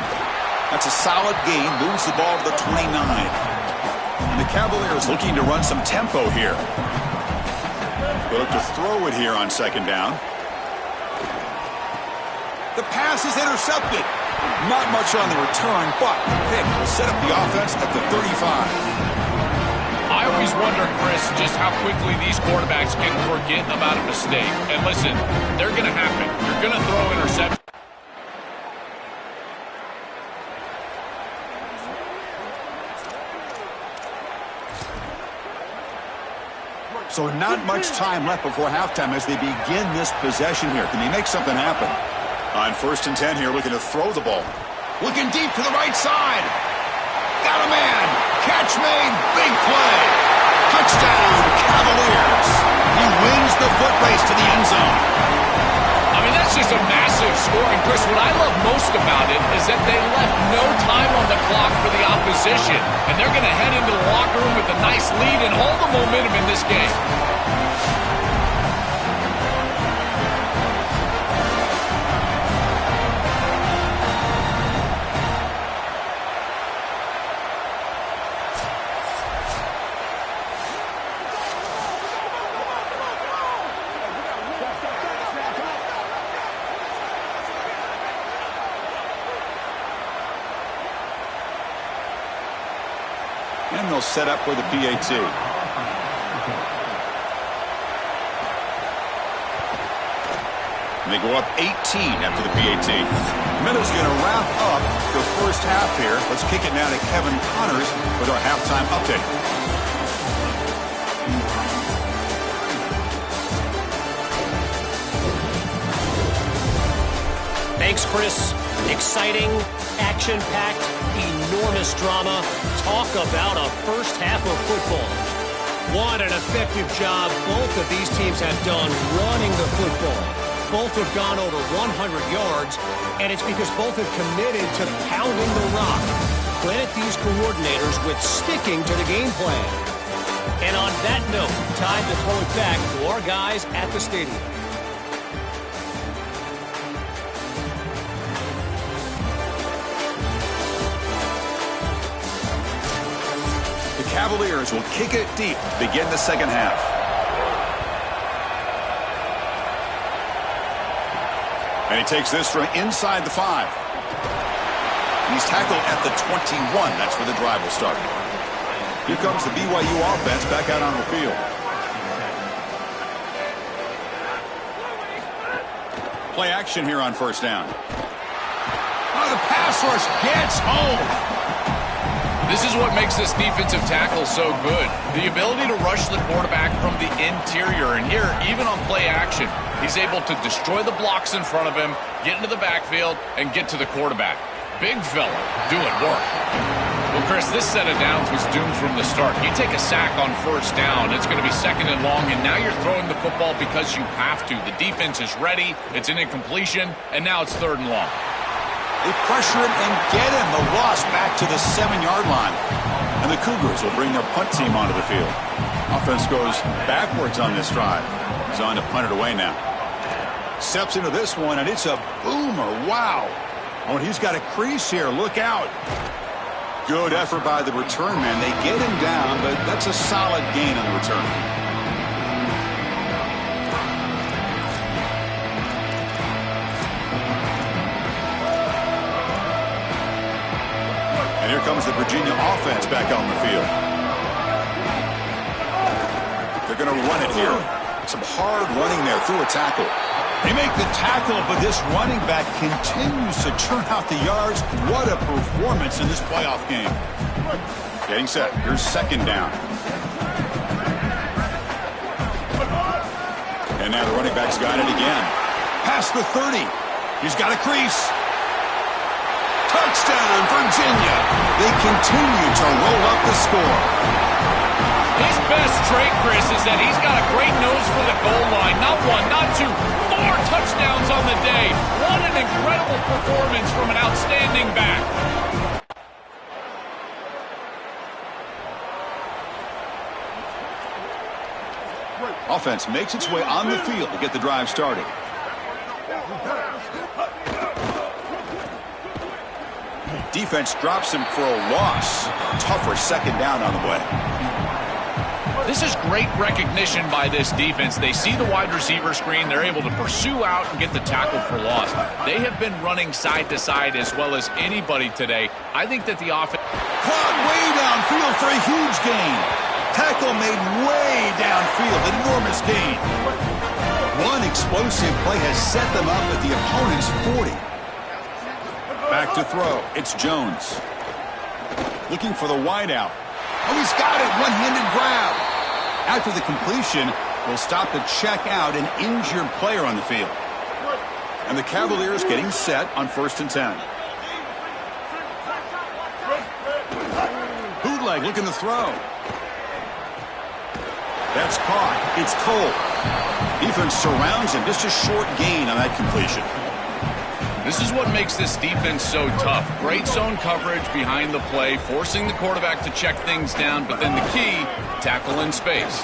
[SPEAKER 1] That's a solid gain, moves the ball to the 29. And the Cavaliers looking to run some tempo here. They look to throw it here on 2nd down. The pass is intercepted. Not much on the return, but the pick will set up the offense at the 35.
[SPEAKER 2] I always wonder, Chris, just how quickly these quarterbacks can forget about a mistake. And listen, they're going to happen. You're going to throw interceptions.
[SPEAKER 1] So not much time left before halftime as they begin this possession here. Can they make something happen? On 1st and 10 here, looking to throw the ball. Looking deep to the right side. Got a man. Catch made. Big play. Touchdown, Cavaliers. He wins the foot race to the end zone.
[SPEAKER 2] I mean, that's just a massive score. And, Chris, what I love most about it is that they left no time on the clock for the opposition. And they're going to head into the locker room with a nice lead and hold the momentum in this game.
[SPEAKER 1] And they'll set up for the PAT. And they go up 18 after the PAT. Meadow's going to wrap up the first half here. Let's kick it now to Kevin Connors with our halftime update.
[SPEAKER 3] Thanks, Chris. Exciting, action-packed, enormous drama. Talk about a first half of football. What an effective job both of these teams have done running the football. Both have gone over 100 yards, and it's because both have committed to pounding the rock. Credit these coordinators with sticking to the game plan. And on that note, time to throw it back to our guys at the stadium.
[SPEAKER 1] Cavaliers will kick it deep, begin the second half. And he takes this from inside the 5. He's tackled at the 21. That's where the drive will start. Here comes the BYU offense back out on the field. Play action here on 1st down. Oh, the pass rush gets home.
[SPEAKER 2] This is what makes this defensive tackle so good. The ability to rush the quarterback from the interior. And here, even on play action, he's able to destroy the blocks in front of him, get into the backfield, and get to the quarterback. Big fella doing work. Well, Chris, this set of downs was doomed from the start. You take a sack on first down, it's going to be second and long, and now you're throwing the football because you have to. The defense is ready, it's an incompletion, and now it's third and long.
[SPEAKER 1] They pressure him and get him. The loss back to the 7-yard line. And the Cougars will bring their punt team onto the field. Offense goes backwards on this drive. He's on to punt it away now. Steps into this one, and it's a boomer. Wow. Oh, and he's got a crease here. Look out. Good effort by the return man. They get him down, but that's a solid gain on the return. And here comes the Virginia offense back on the field. They're going to run it here. Some hard running there through a tackle. They make the tackle, but this running back continues to churn out the yards. What a performance in this playoff game. Getting set. Here's second down. And now the running back's got it again. Past the 30. He's got a crease. Touchdown, Virginia. They continue to roll up the score.
[SPEAKER 2] His best trait, Chris, is that he's got a great nose for the goal line. Not one, not two, 4 touchdowns on the day. What an incredible performance from an outstanding back.
[SPEAKER 1] Offense makes its way on the field to get the drive started. Defense drops him for a loss. Tougher second down on the way.
[SPEAKER 2] This is great recognition by this defense. They see the wide receiver screen. They're able to pursue out and get the tackle for loss. They have been running side to side as well as anybody today. I think that the offense...
[SPEAKER 1] Caught way downfield for a huge gain. Tackle made way downfield. Enormous gain. One explosive play has set them up at the opponent's 40. Back to throw. It's Jones. Looking for the wideout. Oh, he's got it. One-handed grab. After the completion, will stop to check out an injured player on the field. And the Cavaliers getting set on 1st and 10. Bootleg looking to throw. That's caught. It's Cole. Defense surrounds him. Just a short gain on that completion.
[SPEAKER 2] This is what makes this defense so tough. Great zone coverage behind the play, forcing the quarterback to check things down, but then the key, tackle in space.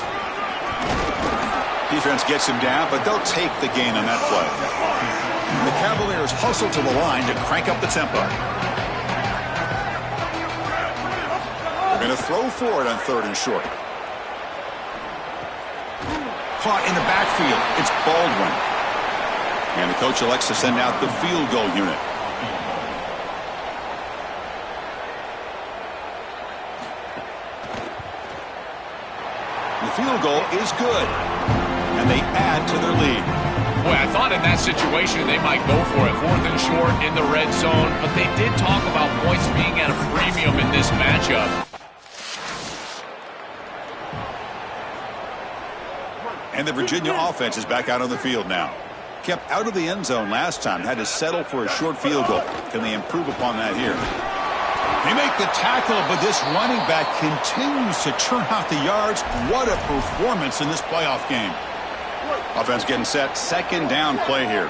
[SPEAKER 1] Defense gets him down, but they'll take the gain on that play. And the Cavaliers hustle to the line to crank up the tempo. They're going to throw for it on 3rd and short. Caught in the backfield. It's Baldwin. And the coach elects to send out the field goal unit. The field goal is good. And they add to their lead.
[SPEAKER 2] Boy, I thought in that situation they might go for it. 4th and short in the red zone. But they did talk about points being at a premium in this matchup.
[SPEAKER 1] And the Virginia offense is back out on the field now. Kept out of the end zone last time. Had to settle for a short field goal. Can they improve upon that here? They make the tackle, but this running back continues to churn out the yards. What a performance in this playoff game. Offense getting set. Second down play here.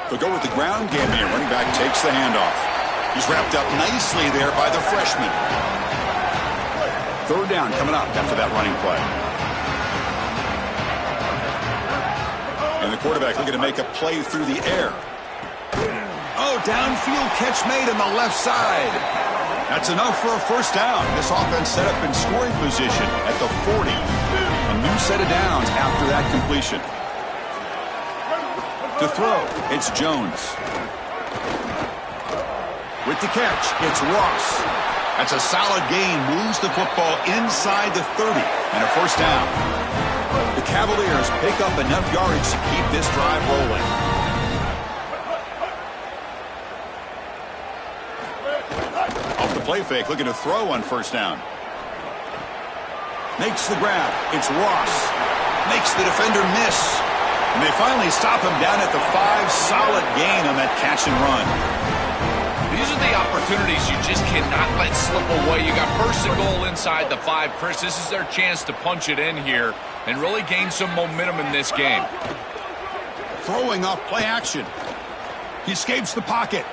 [SPEAKER 1] They'll go with the ground game here. Running back takes the handoff. He's wrapped up nicely there by the freshman. 3rd down coming up after that running play. And the quarterback looking to make a play through the air. Oh, downfield catch made on the left side. That's enough for a 1st down. This offense set up in scoring position at the 40. A new set of downs after that completion. To throw, it's Jones. With the catch, it's Ross. That's a solid gain. Moves the football inside the 30 and a 1st down. The Cavaliers pick up enough yardage to keep this drive rolling. Off the play fake, looking to throw on 1st down. Makes the grab. It's Ross. Makes the defender miss. And they finally stop him down at the 5. Solid gain on that catch and run.
[SPEAKER 2] These are the opportunities you just cannot let slip away. You got first and goal inside the 5. Chris, this is their chance to punch it in here and really gain some momentum in this game.
[SPEAKER 1] Throwing off play action. He escapes the pocket.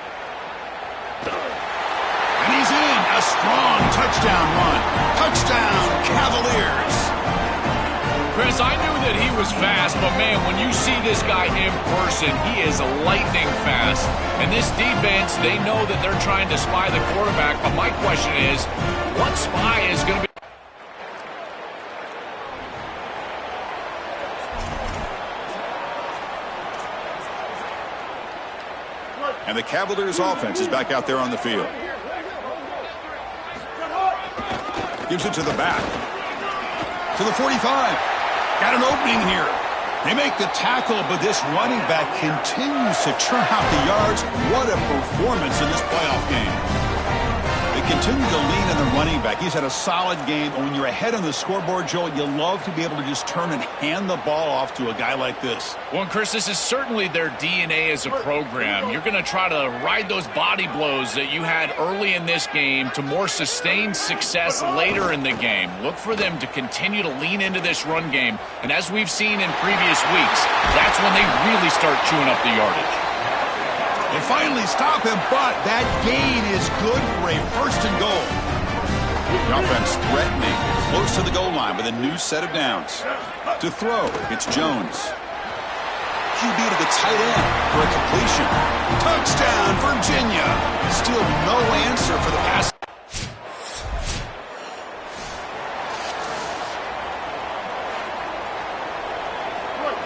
[SPEAKER 1] And he's in. A strong touchdown run. Touchdown, Cavaliers.
[SPEAKER 2] Chris, I knew that he was fast, but man, when you see this guy in person, he is lightning fast. And this defense, they know that they're trying to spy the quarterback, but my question is, what spy is going to be?
[SPEAKER 1] And the Cavaliers offense is back out there on the field. Gives it to the back. To the 45. Got an opening here. They make the tackle, but this running back continues to churn out the yards. What a performance in this playoff game. They continue to lean on the running back. He's had a solid game. And when you're ahead on the scoreboard, Joel, you love to be able to just turn and hand the ball off to a guy like this.
[SPEAKER 2] Well, Chris, this is certainly their DNA as a program. You're going to try to ride those body blows that you had early in this game to more sustained success later in the game. Look for them to continue to lean into this run game. And as we've seen in previous weeks, that's when they really start chewing up the yardage.
[SPEAKER 1] They finally stop him, but that gain is good for a first and goal. The offense threatening, close to the goal line with a new set of downs. To throw, it's Jones. QB to the tight end for a completion. Touchdown, Virginia. Still no answer for the pass.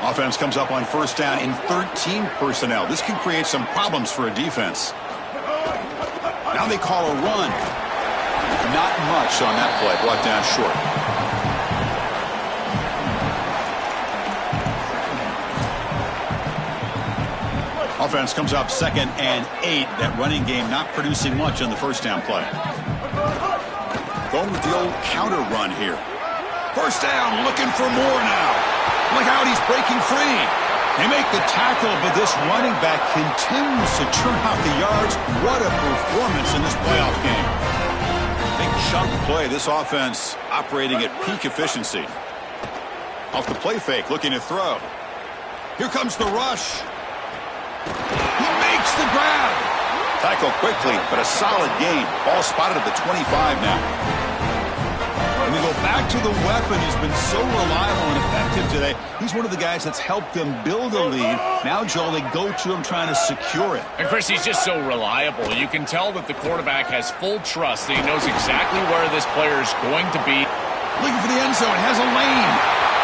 [SPEAKER 1] Offense comes up on first down in 13 personnel. This can create some problems for a defense. Now they call a run. Not much on that play. Brought down short. Offense comes up 2nd and 8. That running game not producing much on the first down play. Going with the old counter run here. First down, looking for more now. Look out, he's breaking free. They make the tackle, but this running back continues to churn out the yards. What a performance in this playoff game. Big chunk play. This offense operating at peak efficiency. Off the play fake, looking to throw. Here comes the rush. He makes the grab. Tackle quickly, but a solid gain. Ball spotted at the 25 now. We go back to the weapon. He's been so reliable and effective today. He's one of the guys that's helped them build a lead. Now, Joel, they go to him trying to secure it.
[SPEAKER 2] And, Chris, he's just so reliable. You can tell that the quarterback has full trust that he knows exactly where this player is going to be.
[SPEAKER 1] Looking for the end zone. Has a lane.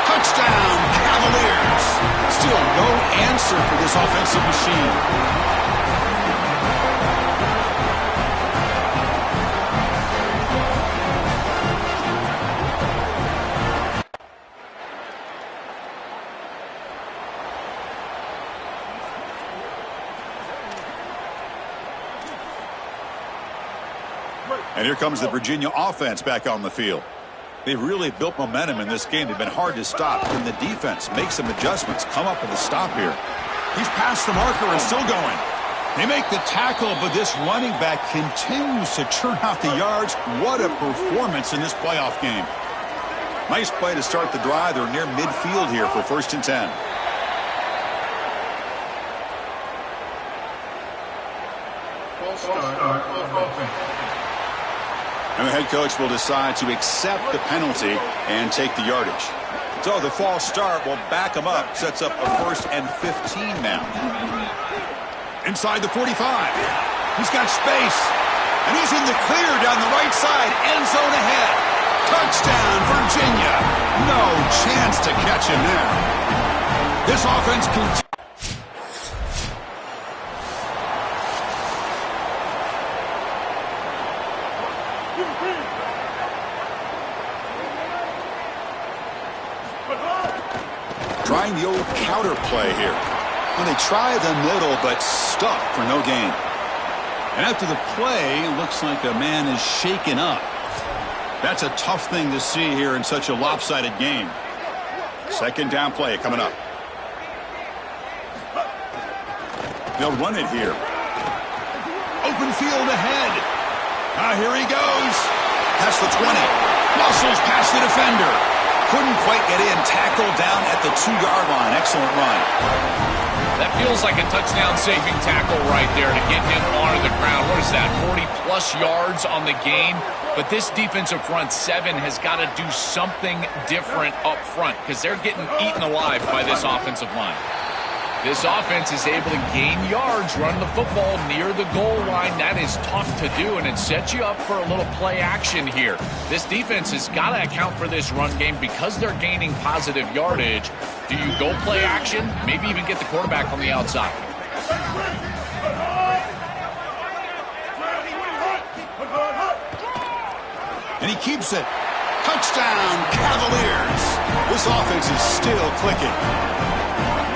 [SPEAKER 1] Touchdown, Cavaliers. Still no answer for this offensive machine. And here comes the Virginia offense back on the field. They've really built momentum in this game. They've been hard to stop. Can the defense make some adjustments, come up with a stop here? He's past the marker and still going. They make the tackle, but this running back continues to churn out the yards. What a performance in this playoff game. Nice play to start the drive. They're near midfield here for 1st and 10. And the head coach will decide to accept the penalty and take the yardage. So the false start will back him up, sets up a 1st and 15 now. Inside the 45. He's got space. And he's in the clear down the right side. End zone ahead. Touchdown, Virginia. No chance to catch him there. This offense continues. Trying the old counter play here. Well, they try the middle, but stuff for no gain. And after the play, it looks like a man is shaken up. That's a tough thing to see here in such a lopsided game. 2nd down play coming up. They'll run it here. Open field ahead. Here he goes. Past the 20. Muscles past the defender. Couldn't quite get in. Tackled down at the 2-yard line. Excellent run.
[SPEAKER 2] That feels like a touchdown-saving tackle right there to get him onto the ground. What is that, 40-plus yards on the game? But this defensive front seven has got to do something different up front because they're getting eaten alive by this offensive line. This offense is able to gain yards, run the football near the goal line. That is tough to do, and it sets you up for a little play action here. This defense has got to account for this run game because they're gaining positive yardage. Do you go play action? Maybe even get the quarterback on the outside.
[SPEAKER 1] And he keeps it. Touchdown, Cavaliers. This offense is still clicking.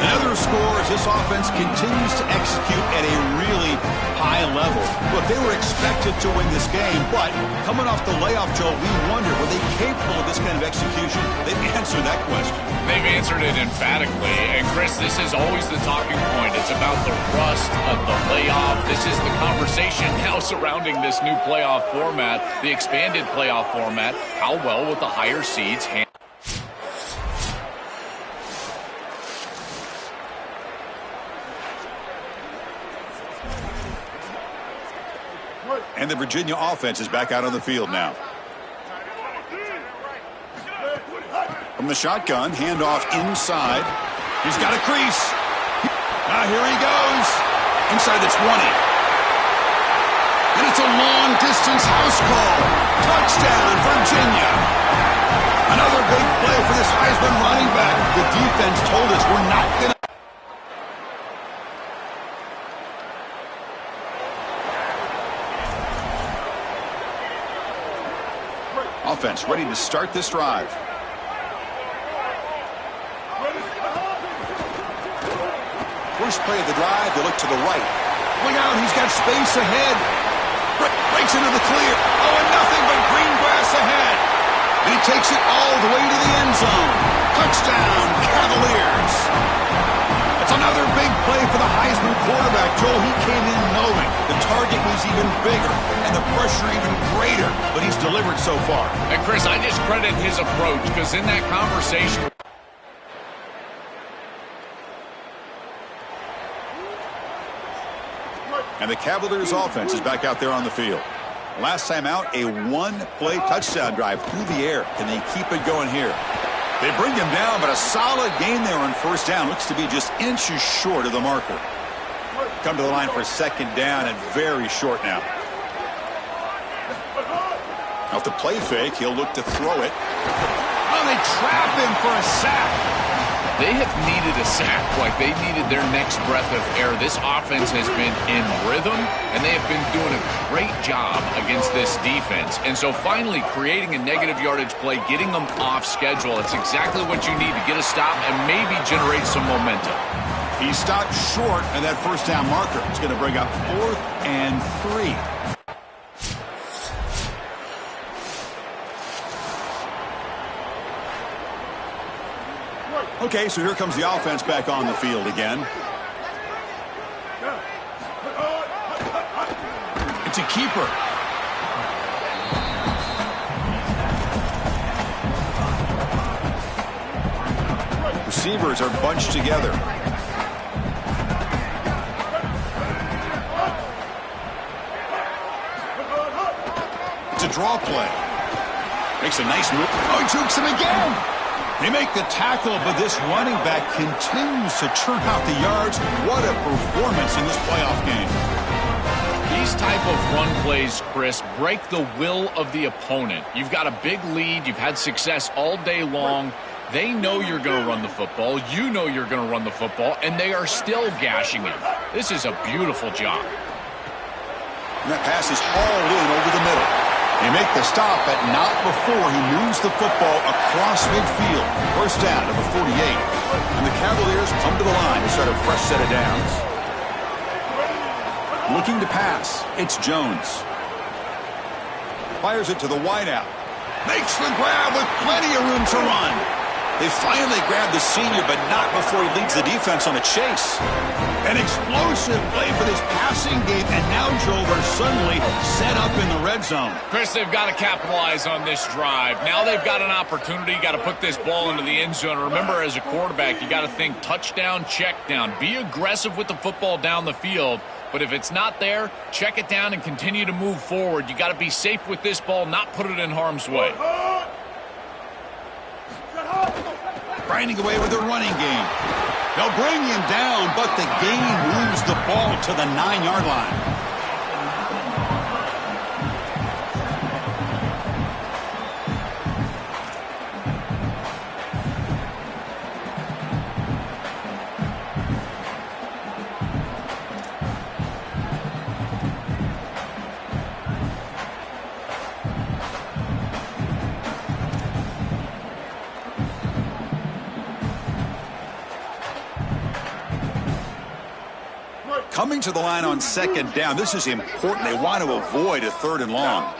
[SPEAKER 1] Another score as this offense continues to execute at a really high level. Look, they were expected to win this game, but coming off the layoff, Joe, we wonder, were they capable of this kind of execution? They've answered that question.
[SPEAKER 2] They've answered it emphatically. And, Chris, this is always the talking point. It's about the rust of the layoff. This is the conversation now surrounding this new playoff format, the expanded playoff format. How well will the higher seeds handle?
[SPEAKER 1] And the Virginia offense is back out on the field now. From the shotgun, handoff inside. He's got a crease. Here he goes. Inside the 20. And it's a long-distance house call. Touchdown, Virginia. Another big play for this Heisman running back. The defense told us we're not going to. Offense ready to start this drive. First play of the drive, they look to the right. Look out, he's got space ahead. Breaks into the clear. Oh, and nothing but green grass ahead. And he takes it all the way to the end zone. Touchdown, Cavaliers. It's another big play for the Heisman quarterback. Joel, he came in knowing the target was even bigger and the pressure even greater, but he's delivered so far.
[SPEAKER 2] And, Chris, I just credit his approach because in that conversation.
[SPEAKER 1] And the Cavaliers offense is back out there on the field. Last time out, a one-play touchdown drive through the air. Can they keep it going here? They bring him down, but a solid gain there on first down. Looks to be just inches short of the marker. Come to the line for second down and very short now. Off the play fake, he'll look to throw it. Oh, they trap him for a sack.
[SPEAKER 2] They have needed a sack like they needed their next breath of air. This offense has been in rhythm, and they have been doing a great job against this defense. And so finally creating a negative yardage play, getting them off schedule, it's exactly what you need to get a stop and maybe generate some momentum.
[SPEAKER 1] He stopped short of that first down marker. It's going to bring up 4th and 3. Okay, so here comes the offense back on the field again. It's a keeper. Receivers are bunched together. It's a draw play. Makes a nice move. Oh, he jukes him again. They make the tackle, but this running back continues to churn out the yards. What a performance in this playoff game.
[SPEAKER 2] These type of run plays, Chris, break the will of the opponent. You've got a big lead. You've had success all day long. They know you're going to run the football. You know you're going to run the football, and they are still gashing it. This is a beautiful job.
[SPEAKER 1] And that pass is hauled in over the middle. They make the stop, but not before he moves the football across midfield. First down to the 48. And the Cavaliers come to the line to start a fresh set of downs. Looking to pass, it's Jones. Fires it to the wideout. Makes the grab with plenty of room to run. They finally grab the senior, but not before he leads the defense on a chase. An explosive play for this passing game, and now, Joel, they're suddenly set up in the red zone.
[SPEAKER 2] Chris, they've got to capitalize on this drive. Now they've got an opportunity. You got to put this ball into the end zone. Remember, as a quarterback, you got to think touchdown, check down. Be aggressive with the football down the field. But if it's not there, check it down and continue to move forward. You got to be safe with this ball, not put it in harm's way.
[SPEAKER 1] Grinding away with the running game. They'll bring him down, but the game moves the ball to the 9-yard line. Coming to the line on second down, this is important. They want to avoid a 3rd and long.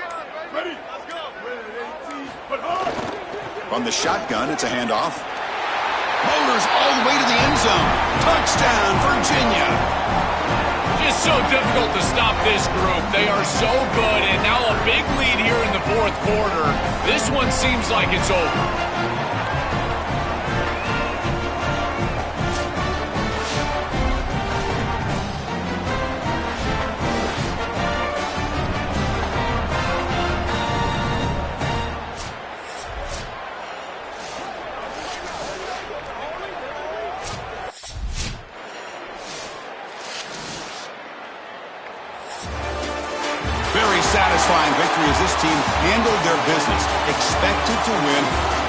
[SPEAKER 1] From the shotgun, it's a handoff. Motors all the way to the end zone. Touchdown, Virginia.
[SPEAKER 2] Just so difficult to stop this group. They are so good, and now a big lead here in the 4th quarter. This one seems like it's over.
[SPEAKER 1] Satisfying victory as this team handled their business, expected to win,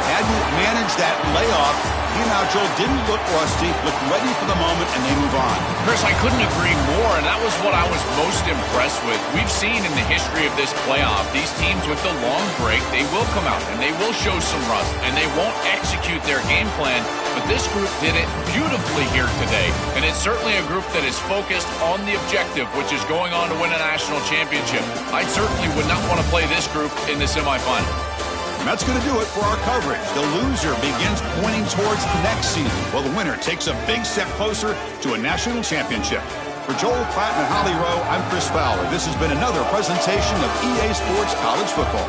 [SPEAKER 1] had to manage that layoff. He now, Joel, didn't look rusty, looked ready for the moment, and they move on.
[SPEAKER 2] Chris, I couldn't agree more, and that was what I was most impressed with. We've seen in the history of this playoff, these teams with the long break, they will come out, and they will show some rust, and they won't execute their game plan, but this group did it beautifully here today, and it's certainly a group that is focused on the objective, which is going on to win a national championship. I certainly would not want to play this group in the semifinal.
[SPEAKER 1] And that's going to do it for our coverage. The loser begins pointing towards next season, while the winner takes a big step closer to a national championship. For Joel Platt and Holly Rowe, I'm Chris Fowler. This has been another presentation of EA Sports College Football.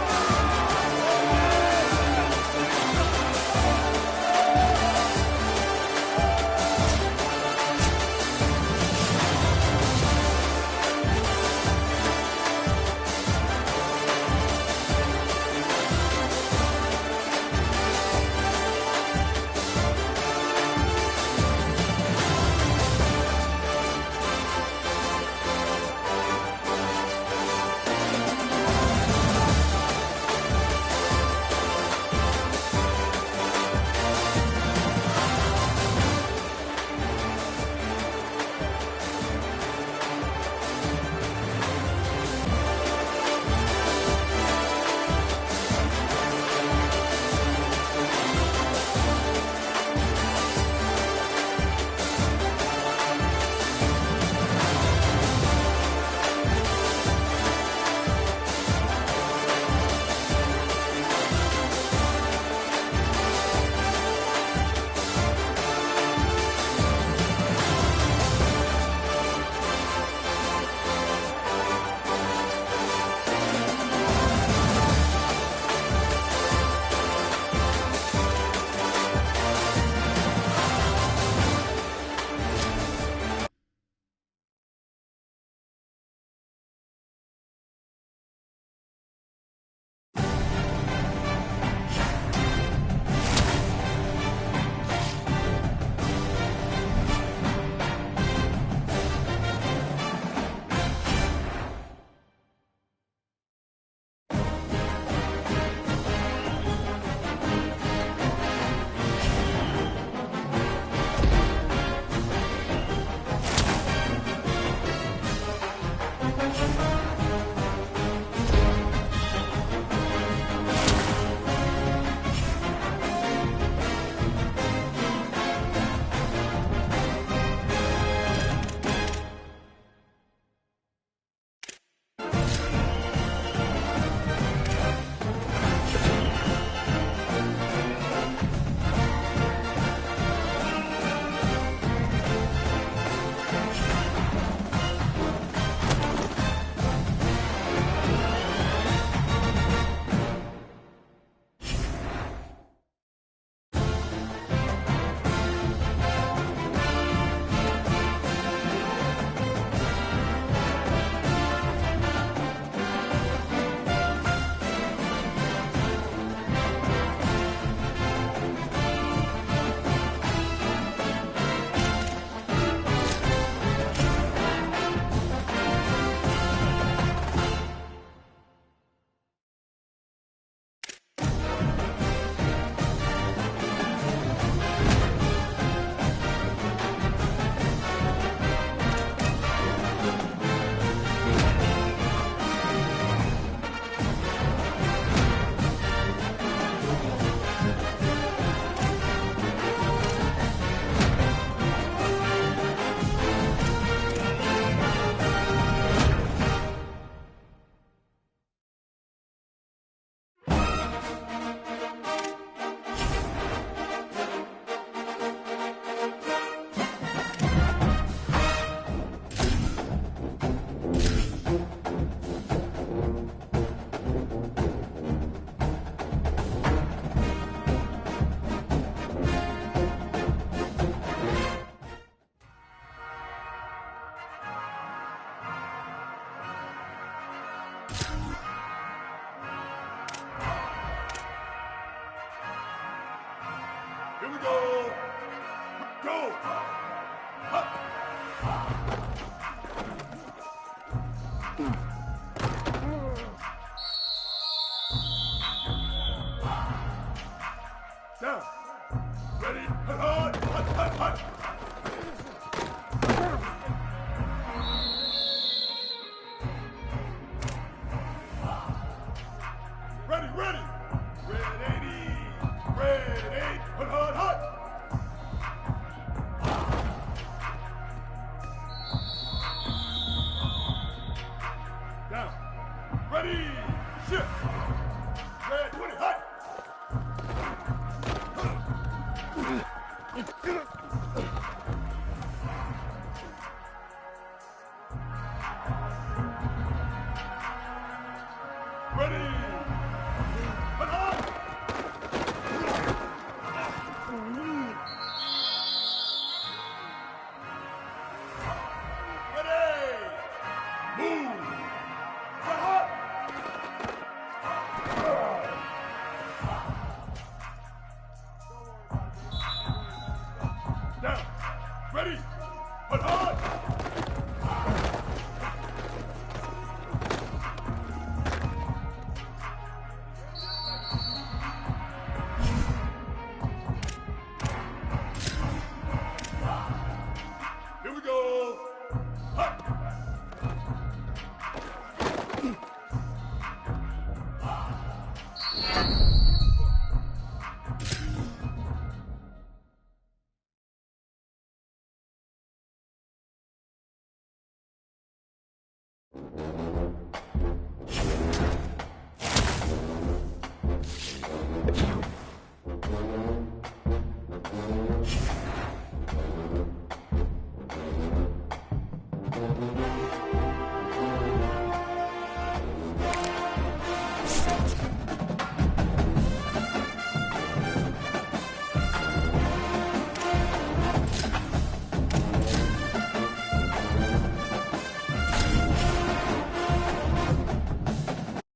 [SPEAKER 4] Here we go. Go. Hut. Down. Ready. Hut. Hut. Hut. Hut. Ready. Ready. Ready. Ready. Hut. Hut. Hut. Down. Ready. Shift. Red 20. Hut. Ready. Hut. Hut. Ready. Move. Hut. Hut. Down. Ready. Hut. Hut. Here we go. Hut.